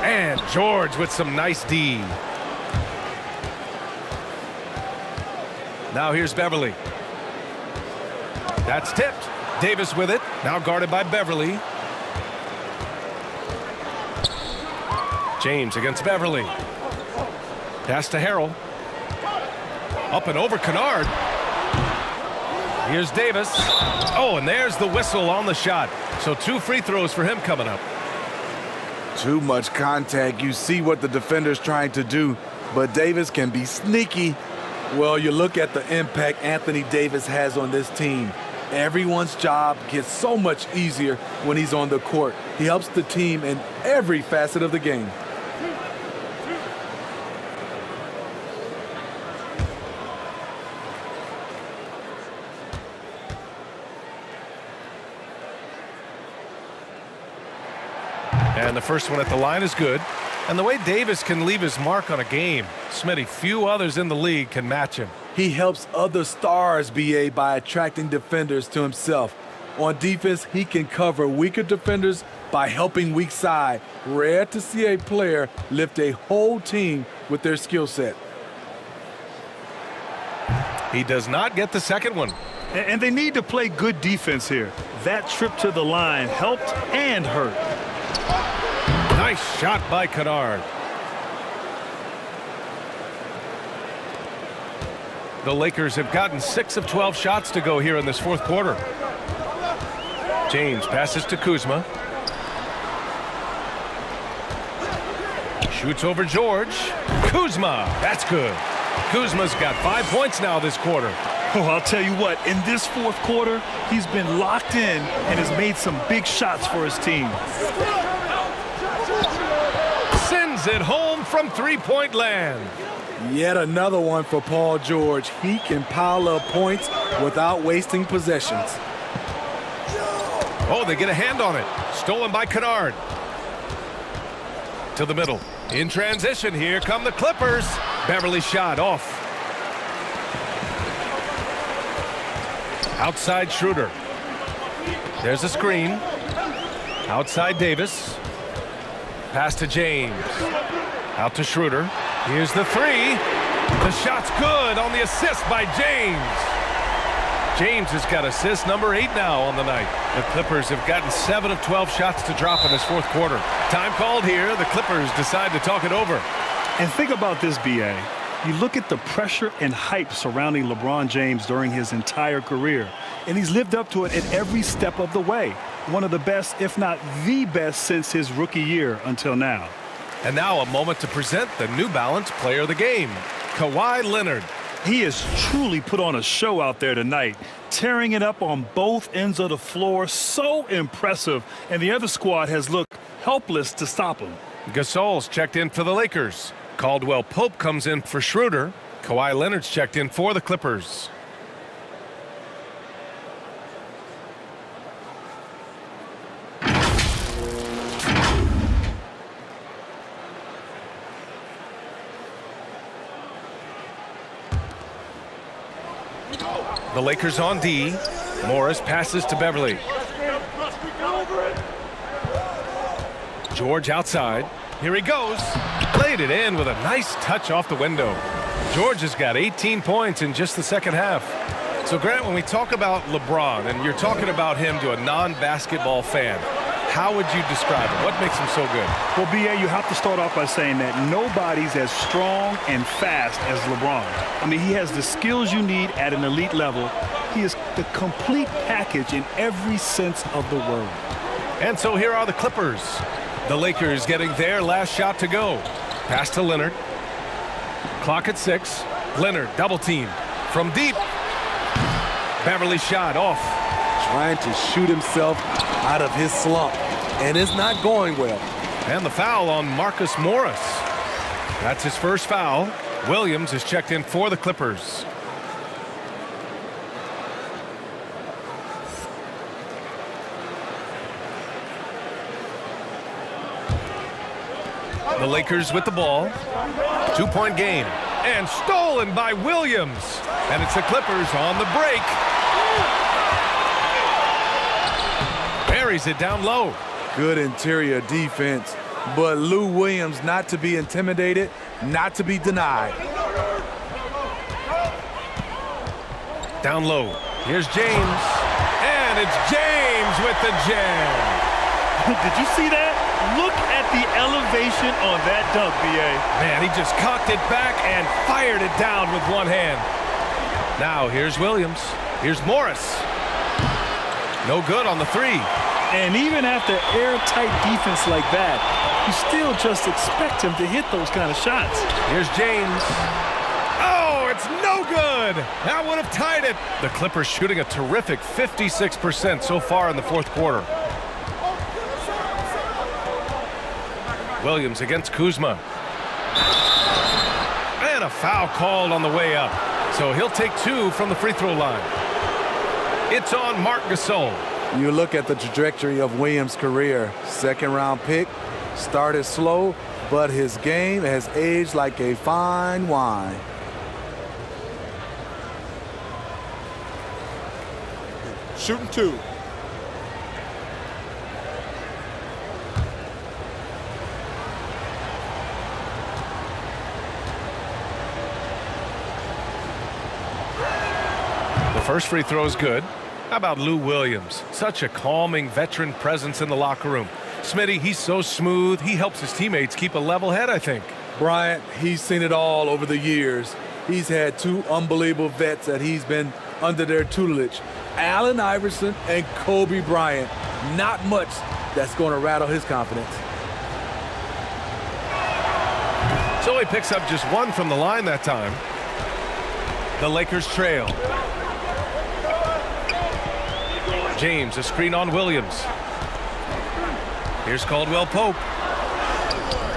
And George with some nice D. Now here's Beverly. That's tipped. Davis with it. Now guarded by Beverly. James against Beverly. Pass to Harrell. Up and over Kennard. Here's Davis. Oh, and there's the whistle on the shot. So 2 free throws for him coming up. Too much contact. You see what the defender's trying to do, but Davis can be sneaky. Well, you look at the impact Anthony Davis has on this team. Everyone's job gets so much easier when he's on the court. He helps the team in every facet of the game. And the first one at the line is good. And the way Davis can leave his mark on a game, Smitty, few others in the league can match him. He helps other stars, B.A., by attracting defenders to himself. On defense, he can cover weaker defenders by helping weak side. Rare to see a player lift a whole team with their skill set. He does not get the second one. And they need to play good defense here. That trip to the line helped and hurt. Nice shot by Kennard. The Lakers have gotten 6 of 12 shots to go here in this fourth quarter. James passes to Kuzma. Shoots over George. Kuzma, that's good. Kuzma's got 5 points now this quarter. Oh, I'll tell you what, in this fourth quarter, he's been locked in and has made some big shots for his team. Sends it home from three-point land. Yet another one for Paul George. He can pile up points without wasting possessions. Oh, they get a hand on it. Stolen by Kennard. To the middle. In transition, here come the Clippers. Beverly shot off. Outside Schroeder. There's a screen. Outside Davis. Pass to James. Out to Schroeder. Here's the three. The shot's good on the assist by James. James has got assist number 8 now on the night. The Clippers have gotten 7 of 12 shots to drop in this fourth quarter. Time called here. The Clippers decide to talk it over. And think about this, B.A. You look at the pressure and hype surrounding LeBron James during his entire career, and he's lived up to it at every step of the way. One of the best, if not the best, since his rookie year until now. And now a moment to present the New Balance Player of the Game, Kawhi Leonard. He has truly put on a show out there tonight, tearing it up on both ends of the floor. So impressive, and the other squad has looked helpless to stop him. Gasol's checked in for the Lakers. Caldwell Pope comes in for Schroeder. Kawhi Leonard's checked in for the Clippers. The Lakers on D. Morris passes to Beverly. George outside. Here he goes. Played it in with a nice touch off the window. George has got 18 points in just the second half. So, Grant, when we talk about LeBron, and you're talking about him to a non-basketball fan, how would you describe him? What makes him so good? Well, B.A., you have to start off by saying that nobody's as strong and fast as LeBron. I mean, he has the skills you need at an elite level. He is the complete package in every sense of the word. And so here are the Clippers. The Lakers getting their last shot to go. Pass to Leonard. Clock at 6. Leonard double team from deep. Beverly shot off. Trying to shoot himself out of his slump, and it's not going well. And the foul on Marcus Morris. That's his first foul. Williams is checked in for the Clippers. The Lakers with the ball. 2-point game. And stolen by Williams. And it's the Clippers on the break. Buries it down low. Good interior defense, but Lou Williams not to be intimidated, not to be denied. Down low. Here's James. And it's James with the jam. Did you see that? Look at the elevation on that dunk, B.A. Man, he just cocked it back and fired it down with one hand. Now here's Williams. Here's Morris. No good on the three. And even after airtight defense like that, you still just expect him to hit those kind of shots. Here's James. Oh, it's no good. That would have tied it. The Clippers shooting a terrific 56% so far in the fourth quarter. Williams against Kuzma. And a foul called on the way up. So he'll take 2 from the free throw line. It's on Marc Gasol. You look at the trajectory of Williams' career. Second-round pick, started slow, but his game has aged like a fine wine. Shooting 2. First free throw is good. How about Lou Williams? Such a calming veteran presence in the locker room. Smitty, he's so smooth. He helps his teammates keep a level head, I think. Bryant, he's seen it all over the years. He's had two unbelievable vets that he's been under their tutelage. Allen Iverson and Kobe Bryant. Not much that's going to rattle his confidence. So he picks up just one from the line that time. The Lakers trail. James, a screen on Williams. Here's Caldwell Pope.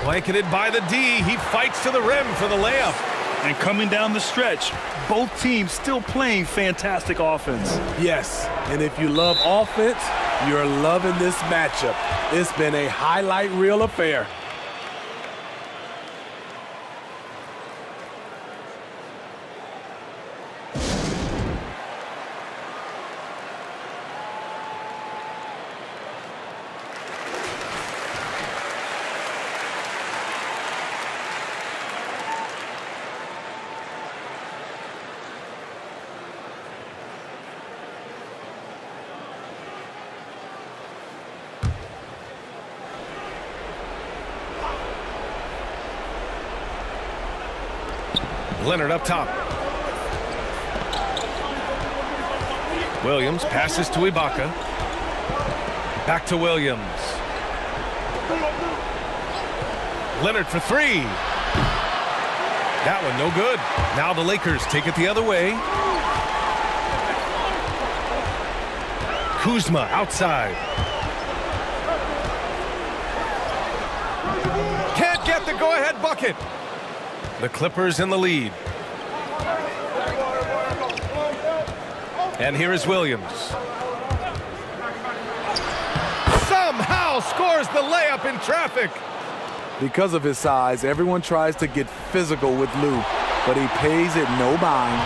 Blanketed by the D. He fights to the rim for the layup. And coming down the stretch, both teams still playing fantastic offense. Yes, and if you love offense, you're loving this matchup. It's been a highlight reel affair. Leonard up top. Williams passes to Ibaka. Back to Williams. Leonard for three. That one no good. Now the Lakers take it the other way. Kuzma outside. Can't get the go-ahead bucket. The Clippers in the lead. And here is Williams. Somehow scores the layup in traffic. Because of his size, everyone tries to get physical with Lou, but he pays it no mind.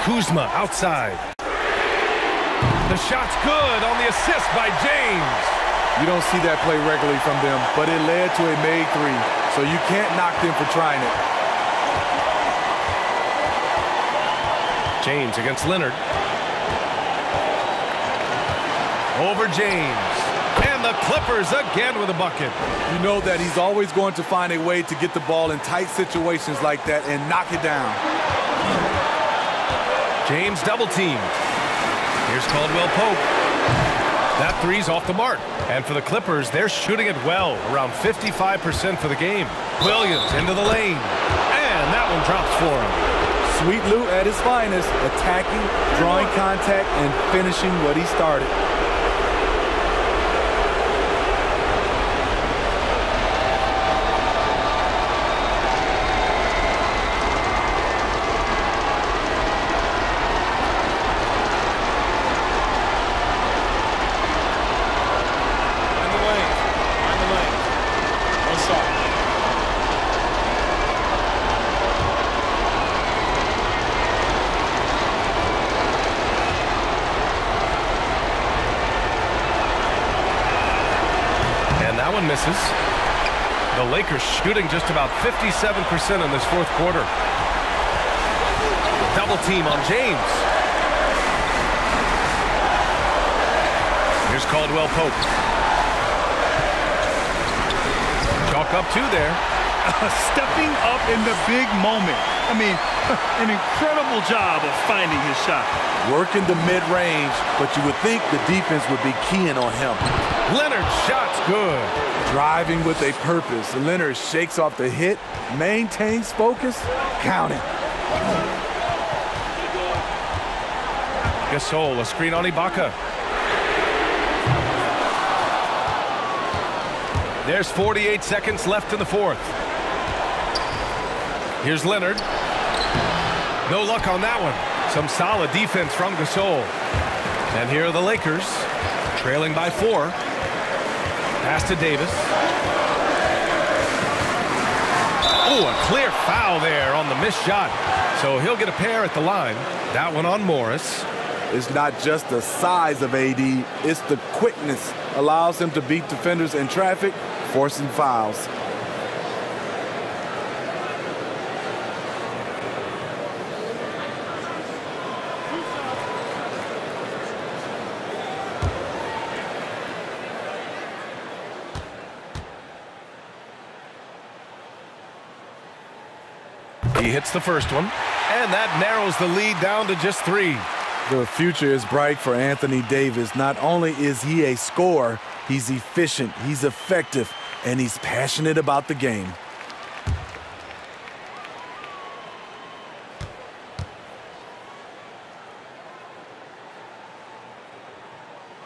Kuzma outside. The shot's good on the assist by James. You don't see that play regularly from them, but it led to a made three, so you can't knock them for trying it. James against Leonard. Over James. And the Clippers again with a bucket. You know that he's always going to find a way to get the ball in tight situations like that and knock it down. James double teamed. Here's Caldwell Pope. That three's off the mark. And for the Clippers, they're shooting it well, around 55% for the game. Williams into the lane. And that one drops for him. Sweet Lou at his finest, attacking, drawing contact, and finishing what he started. Misses. The Lakers shooting just about 57% in this fourth quarter. Double team on James. Here's Caldwell Pope. Chalk up two there. Stepping up in the big moment. I mean, an incredible job of finding his shot. Working the mid-range, but you would think the defense would be keying on him. Leonard's shot's good. Driving with a purpose. Leonard shakes off the hit, maintains focus, counting. Gasol, a screen on Ibaka. There's 48 seconds left in the fourth. Here's Leonard. No luck on that one. Some solid defense from Gasol. And here are the Lakers, trailing by 4. Pass to Davis. Oh, a clear foul there on the missed shot. So he'll get a pair at the line. That one on Morris. It's not just the size of AD, it's the quickness. Allows him to beat defenders in traffic, forcing fouls. He hits the first one, and that narrows the lead down to just 3. The future is bright for Anthony Davis. Not only is he a scorer, he's efficient, he's effective, and he's passionate about the game.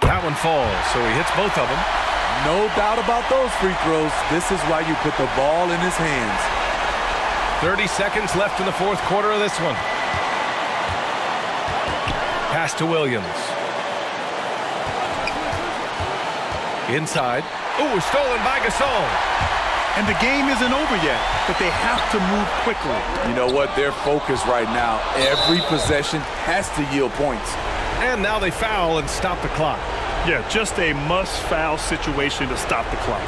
That one falls, so he hits both of them. No doubt about those free throws. This is why you put the ball in his hands. 30 seconds left in the fourth quarter of this one. Pass to Williams. Inside. Ooh, stolen by Gasol. And the game isn't over yet, but they have to move quickly. You know what? They're focused right now. Every possession has to yield points. And now they foul and stop the clock. Yeah, just a must-foul situation to stop the clock.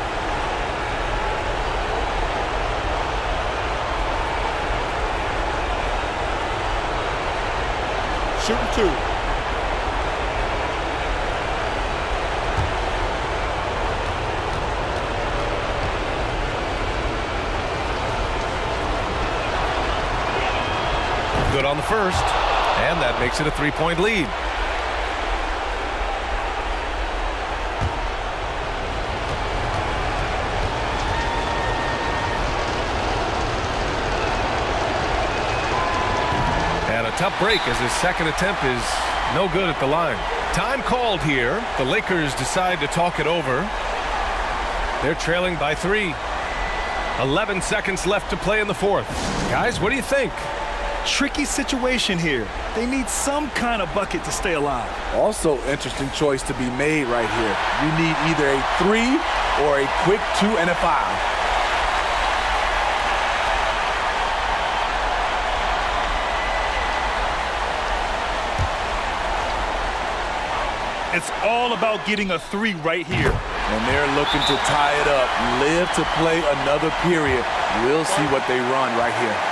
Shooting 2. Good on the first, and that makes it a 3-point lead. And a tough break as his second attempt is no good at the line. Time called here. The Lakers decide to talk it over. They're trailing by 3. 11 seconds left to play in the fourth. Guys, what do you think? Tricky situation here. They need some kind of bucket to stay alive. Also, interesting choice to be made right here. You need either a 3 or a quick 2 and a foul. It's all about getting a 3 right here. And they're looking to tie it up, live to play another period. We'll see what they run right here.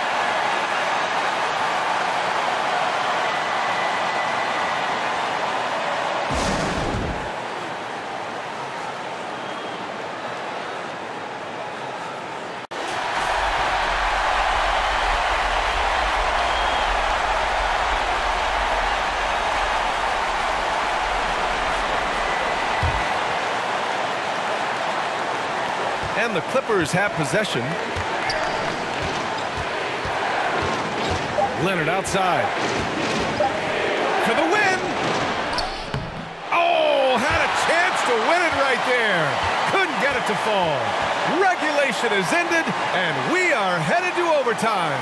And the Clippers have possession. Leonard outside. For the win! Oh, had a chance to win it right there. Couldn't get it to fall. Regulation is ended, and we are headed to overtime.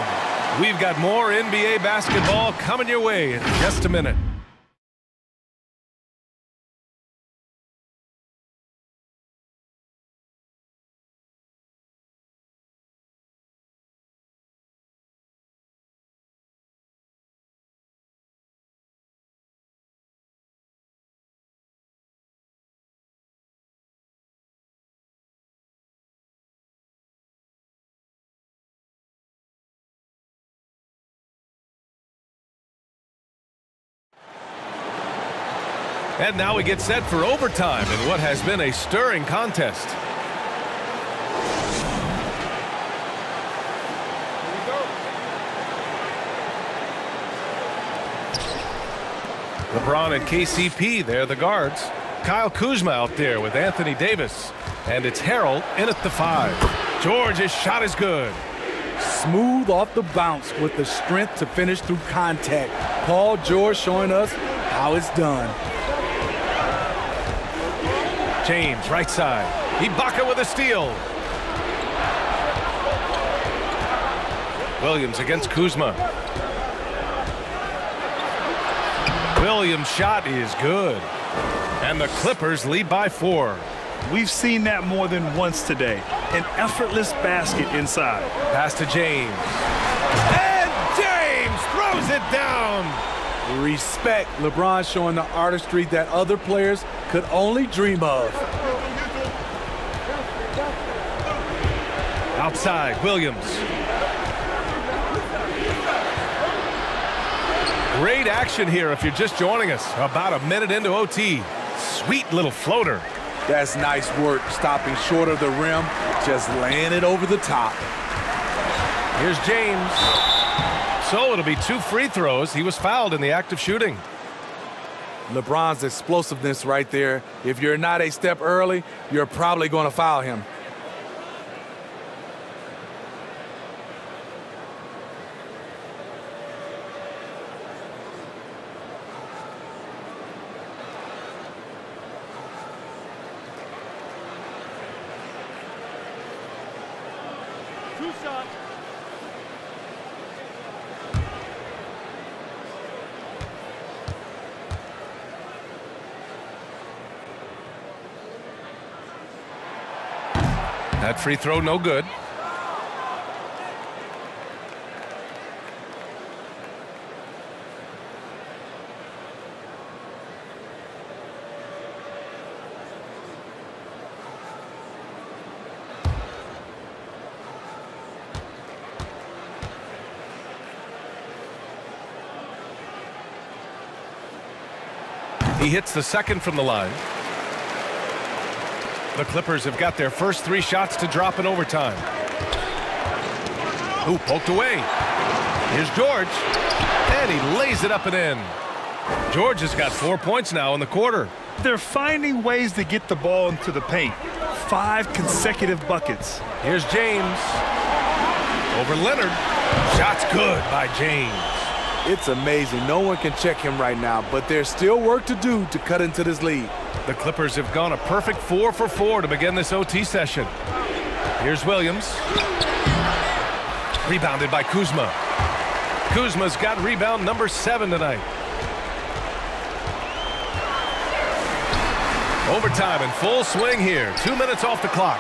We've got more NBA basketball coming your way in just a minute. And now we get set for overtime in what has been a stirring contest. LeBron and KCP, they're the guards. Kyle Kuzma out there with Anthony Davis. And it's Harrell in at the 5. George's shot is good. Smooth off the bounce with the strength to finish through contact. Paul George showing us how it's done. James, right side. Ibaka with a steal. Williams against Kuzma. Williams' shot is good. And the Clippers lead by 4. We've seen that more than once today. An effortless basket inside. Pass to James. And James throws it down. Respect. LeBron showing the artistry that other players could only dream of. Outside, Williams. Great action here if you're just joining us. About a minute into OT. Sweet little floater. That's nice work, stopping short of the rim, just laying it over the top. Here's James. So it'll be 2 free throws. He was fouled in the act of shooting. LeBron's explosiveness right there. If you're not a step early, you're probably going to foul him. That free throw no good. He hits the second from the line. The Clippers have got their first 3 shots to drop in overtime. Ooh, poked away. Here's George. And he lays it up and in. George has got 4 points now in the quarter. They're finding ways to get the ball into the paint. 5 consecutive buckets. Here's James. Over Leonard. Shot's good by James. It's amazing. No one can check him right now, but there's still work to do to cut into this lead. The Clippers have gone a perfect 4 for 4 to begin this OT session. Here's Williams. Rebounded by Kuzma. Kuzma's got rebound number 7 tonight. Overtime in full swing here. 2 minutes off the clock.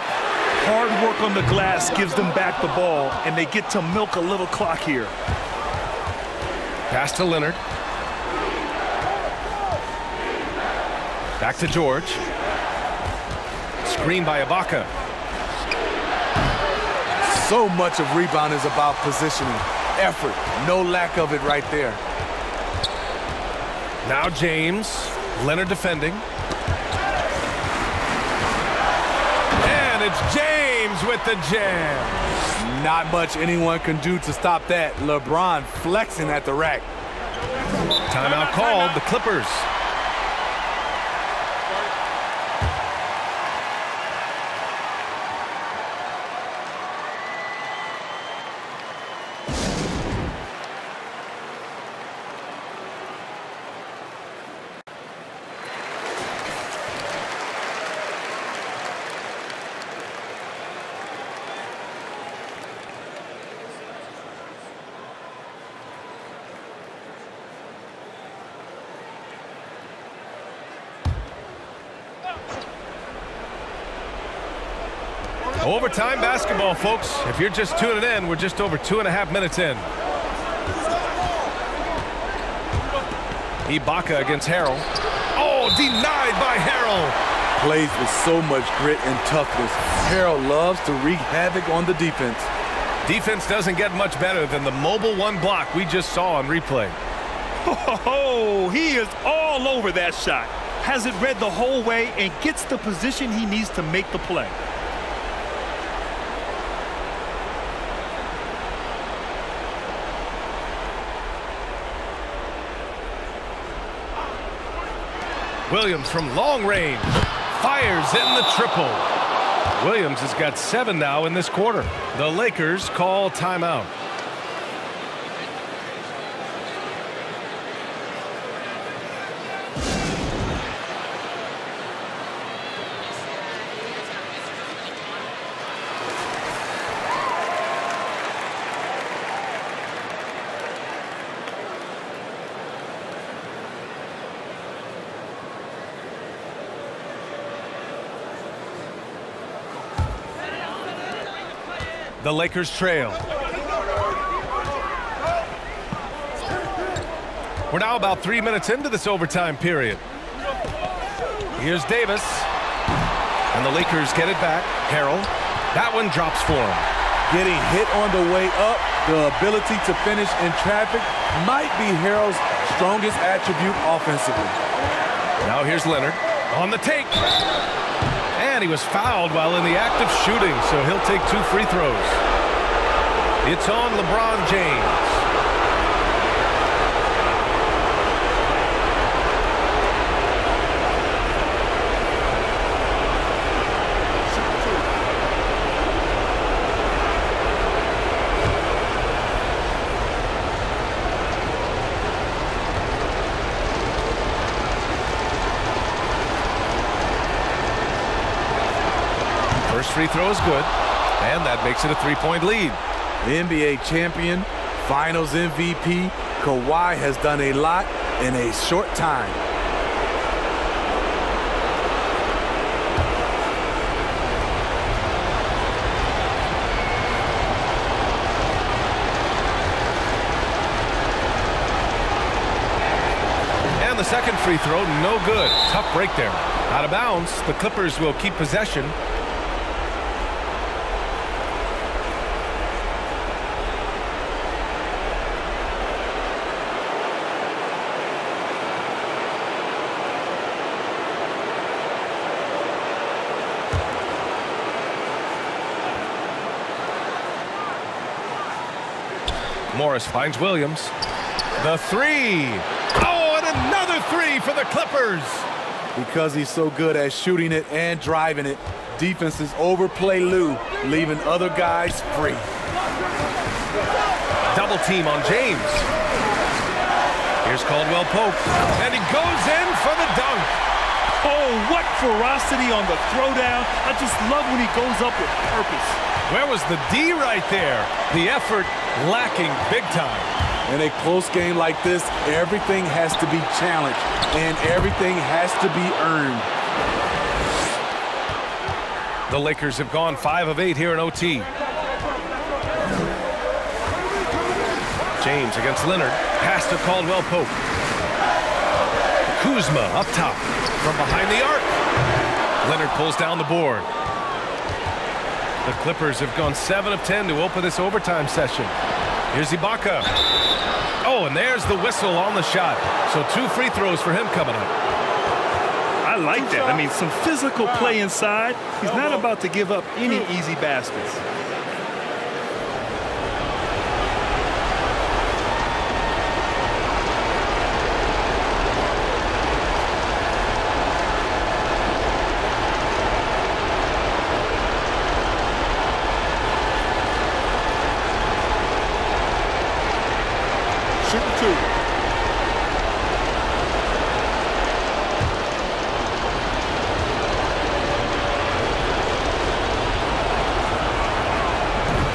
Hard work on the glass gives them back the ball, and they get to milk a little clock here. Pass to Leonard. Back to George. Screen by Ibaka. So much of rebound is about positioning. Effort. No lack of it right there. Now James. Leonard defending. And it's James with the jam. Not much anyone can do to stop that. LeBron flexing at the rack. Timeout called. The Clippers. Overtime basketball, folks. If you're just tuning in, we're just over 2.5 minutes in. Ibaka against Harrell. Oh, denied by Harrell. Plays with so much grit and toughness. Harrell loves to wreak havoc on the defense. Defense doesn't get much better than the mobile 1 block we just saw on replay. Oh, he is all over that shot. Has it read the whole way and gets the position he needs to make the play. Williams from long range fires in the triple. Williams has got 7 now in this quarter. The Lakers call timeout. The Lakers trail. We're now about 3 minutes into this overtime period. Here's Davis. And the Lakers get it back. Harrell. That one drops for him. Getting hit on the way up, the ability to finish in traffic might be Harrell's strongest attribute offensively. Now here's Leonard on the take. And he was fouled while in the act of shooting, so he'll take 2 free throws. It's on LeBron James. First free throw is good, and that makes it a 3-point lead. NBA champion, Finals MVP, Kawhi has done a lot in a short time. And the second free throw, no good. Tough break there. Out of bounds, the Clippers will keep possession. Morris finds Williams. The three. Oh, and another three for the Clippers. Because he's so good at shooting it and driving it, defenses overplay Lou, leaving other guys free. Double team on James. Here's Caldwell Pope, and he goes in for the dunk. Oh, what ferocity on the throwdown. I just love when he goes up with purpose. Where was the D right there? The effort lacking big time. In a close game like this, everything has to be challenged, and everything has to be earned. The Lakers have gone 5 of 8 here in OT. James against Leonard. Pass to Caldwell Pope. Kuzma up top from behind the arc. Leonard pulls down the board. The Clippers have gone 7 of 10 to open this overtime session. Here's Ibaka. Oh, and there's the whistle on the shot. So 2 free throws for him coming up. I like that. I mean, some physical play inside. He's not about to give up any easy baskets. Shooting 2.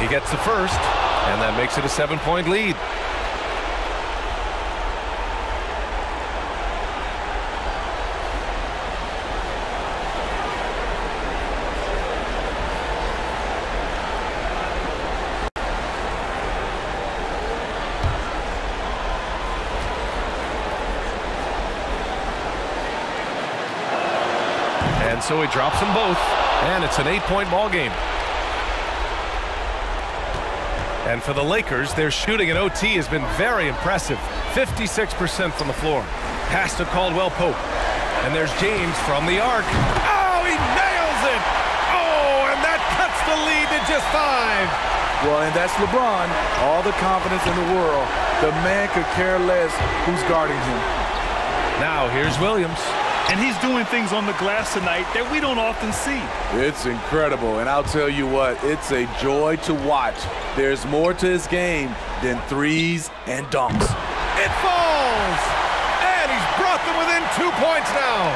He gets the first, and that makes it a 7-point lead. And so he drops them both, and it's an 8-point ball game. And for the Lakers, their shooting in OT has been very impressive. 56% from the floor. Pass to Caldwell Pope. And there's James from the arc. Oh, he nails it! Oh, and that cuts the lead to just 5. Well, and that's LeBron. All the confidence in the world. The man could care less who's guarding him. Now here's Williams. And he's doing things on the glass tonight that we don't often see. It's incredible, and I'll tell you what, it's a joy to watch. There's more to his game than threes and dunks. It falls! And he's brought them within 2 points now.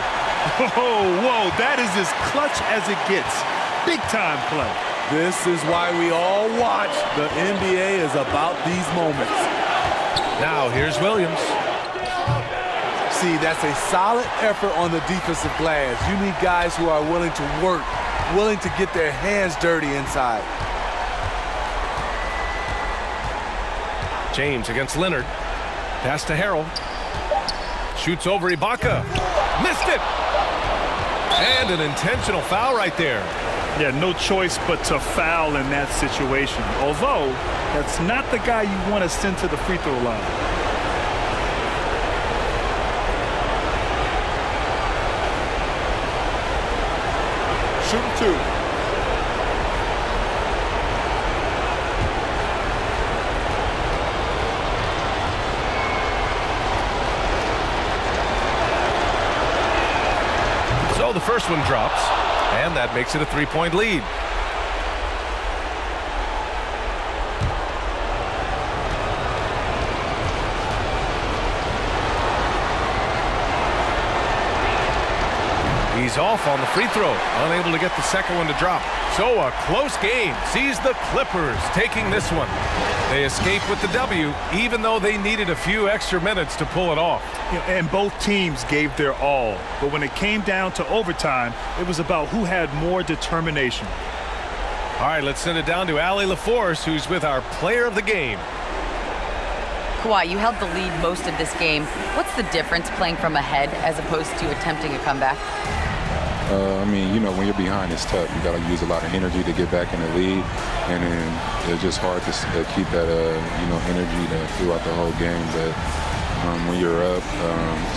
Oh, whoa, that is as clutch as it gets. Big time play. This is why we all watch. The NBA is about these moments. Now here's Williams. See, that's a solid effort on the defensive glass. You need guys who are willing to work, willing to get their hands dirty inside. James against Leonard. Pass to Harrell. Shoots over Ibaka. Missed it! And an intentional foul right there. Yeah, no choice but to foul in that situation. Although, that's not the guy you want to send to the free throw line. Shooting 2. So the first one drops, and that makes it a 3-point lead. He's off on the free throw, unable to get the second one to drop. So a close game sees the Clippers taking this one. They escape with the W, even though they needed a few extra minutes to pull it off. And both teams gave their all. But when it came down to overtime, it was about who had more determination. All right, let's send it down to Allie LaForce, who's with our player of the game. Kawhi, you held the lead most of this game. What's the difference playing from ahead as opposed to attempting a comeback? I mean, you know, when you're behind, it's tough. You got to use a lot of energy to get back in the lead, and then it's just hard to keep that, energy throughout the whole game. But when you're up,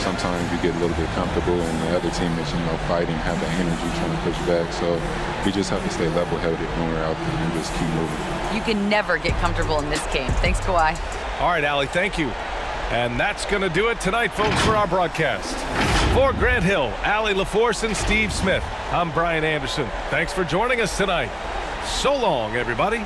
sometimes you get a little bit comfortable, and the other team is, fighting, have that energy trying to push back. So we just have to stay level-headed when we're out there and just keep moving. You can never get comfortable in this game. Thanks, Kawhi. All right, Allie, thank you. And that's going to do it tonight, folks, for our broadcast. For Grant Hill, Allie LaForce, and Steve Smith, I'm Brian Anderson. Thanks for joining us tonight. So long, everybody.